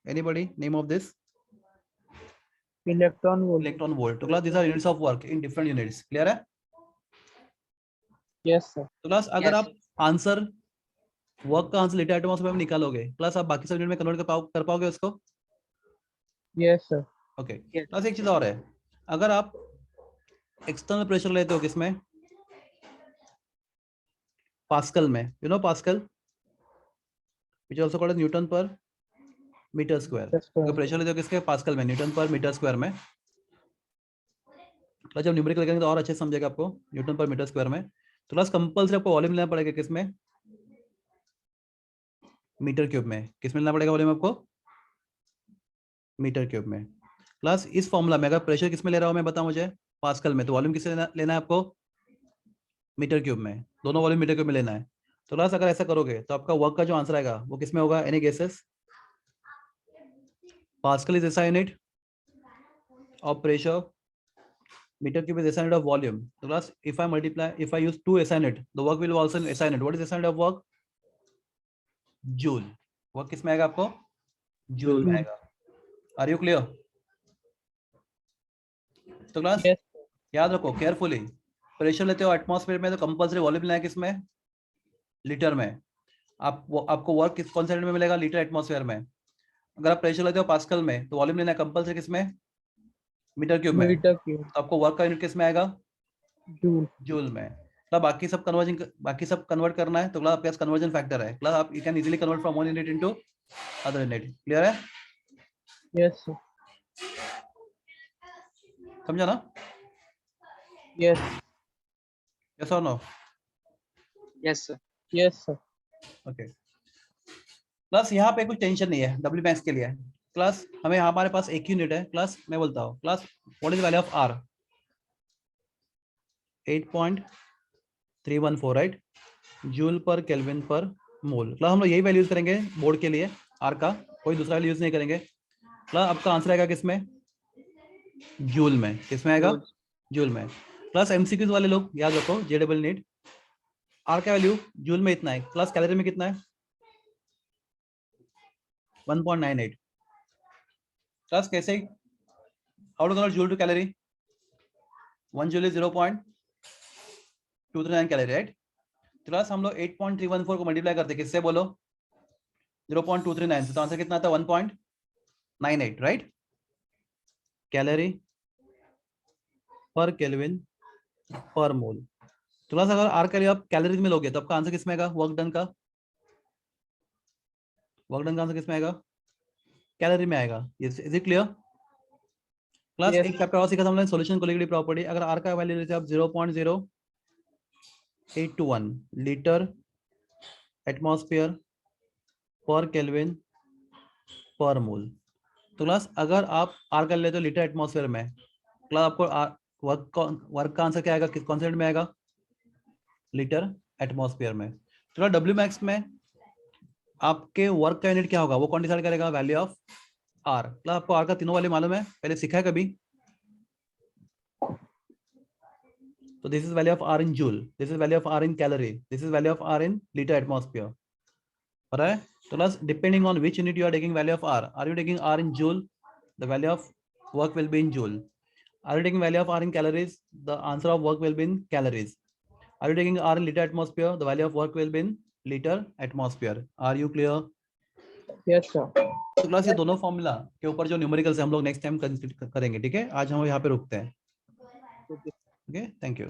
Anybody name of this? Electron volt. Electron volt. तो class these are units of work in different units. Clear है? Yes sir. तो क्लास अगर Yes. आप आंसर वर्क का आंसर लीटर एटमॉस्फेयर में निकालोगे, क्लास आप बाकी सब यूनिट में कन्वर्ट कर पाओगे उसको? Yes sir. Okay Yes. Class एक चीज और है, अगर आप एक्सटर्नल प्रेशर लेते हो किसमें? पास्कल में। You know pascal which also called Newton पर मीटर स्क्वायर। अगर प्रेशर लेते हो किसके? पास्कल में, न्यूटन पर मीटर स्क्वायर में। क्लास जब न्यूमेरिकल करेंगे तो और अच्छे से समझेगा आपको, न्यूटन पर मीटर स्क्वायर में। तो क्लास कंपल्सरी आपको वॉल्यूम लेना पड़ेगा किसमें? मीटर क्यूब में। किस में लेना पड़ेगा वॉल्यूम आपको? मीटर क्यूब में। क्लास इस फॉर्मूला में अगर प्रेशर किस में ले रहा हूं मैं, बताओ मुझे? पास्कल में। तो वॉल्यूम किससे लेना है आपको? मीटर क्यूब में। दोनों वॉल्यूम मीटर क्यूब में लेना है। तो क्लास अगर ऐसा करोगे तो आपका वर्क का जो आंसर आएगा वो किस में होगा? Any guesses? पास्कल इज ऐसा unit of pressure, meter cube is SI unit of volume. So class, if I use 2 SI unit, the work will also in SI unit. What is SI unit of work? Joule. Work किस में आएगा आपको? Joule में आएगा। Are you clear? तो class याद रखो carefully, pressure लेते हो एटमॉस्फेयर में तो कंपल्सरी वॉल्यूम लेना है किसमें? लीटर में। आपको वर्क किस कौन से यूनिट में मिलेगा? लीटर एटमॉस्फेयर में। अगर आप प्रेशर लेते हो पास्कल में तो वॉल्यूम लेना कंपल्सरी किसमें, मीटर क्यूब में, मीटर क्यूब, तो आपको वर्क का यूनिट किस में आएगा, जूल। जूल में। मतलब बाकी सब कन्वर्ट करना है तो आपके पास कन्वर्जन फैक्टर है, मतलब आप you can easily convert from one unit into other unit. Clear है, यस सर, समझा ना, यस, यस और no? Yes, sir. Yes sir. Okay, class यहाँ पे कुछ टेंशन नहीं है डब्ल्यू मैक्स के लिए। क्लास हमें हमारे पास एक यूनिट है, क्लास मैं बोलता हूँ class what is value of R, 8.314 right, joule पर केल्विन पर मोल। क्लास हम लोग यही वैल्यूज करेंगे बोर्ड के लिए आर का, कोई दूसरा वैल्यू यूज नहीं करेंगे। क्लास आपका आंसर आएगा किसमें, जूल में। किसमें आएगा, Joule. जूल में। क्लास एमसीक्यूज वाले लोग याद रखो, जे डबल नीड आर का वैल्यू जूल में इतना है, क्लास कैलोरी में कितना है, 1.98। क्लास कैसे, how to convert joule to calorie, 1 joule is 0.239 calorie right. Class हम लोग 8.314 को मल्टीप्लाई करते किससे बोलो, 0.239 से, तो आंसर कितना आता है 1.98 राइट, कैलोरी पर केल्विन पर मोल। तो क्लास अगर आर का आप कैलोरीज में लोगे तो आपका आंसर किसमें आएगा, वर्क डन का आंसर किसमें आएगा, कैलोरी में आएगा। Is it clear? Class Yes. एक चैप्टर और सीखा था हमने, सॉल्यूशन कोलिगिटी प्रॉपर्टी। अगर आर का वैल्यू लेते आप 0.0821 लीटर एटमॉस्फेयर पर केल्विन पर मोल, तो क्लास अगर आप आर कर लेते हो लीटर एटमॉस्फेयर में, क्लास आपको वर्क का आंसर क्या आएगा, किस कॉन्सेप्ट में आएगा, लीटर एटमॉस्फेयर में। तो डब्ल्यू मैक्स में आपके वर्क का यूनिट क्या होगा, वो कौन डिसाइड करेगा, वैल्यू ऑफ आर। क्लास आपको आर का तीनों वैल्यू मालूम है, पहले सीखा है कभी, तो this is value of R in joule, this is value of R in calorie, this is value of R in litre atmosphere, पता है। तो class depending on which unit you are taking value of R you taking R in joule, the value of work will be in joule. Are you taking value of R in calories? The answer of work will be in calories. Are you taking R in liter atmosphere? The value of work will be in liter atmosphere. Are you clear? Yes sir. तो class ये दोनों formula के ऊपर जो numericals है हम लोग next time करेंगे, ठीक है। आज हम यहाँ पे रुकते हैं, ओके, थैंक यू।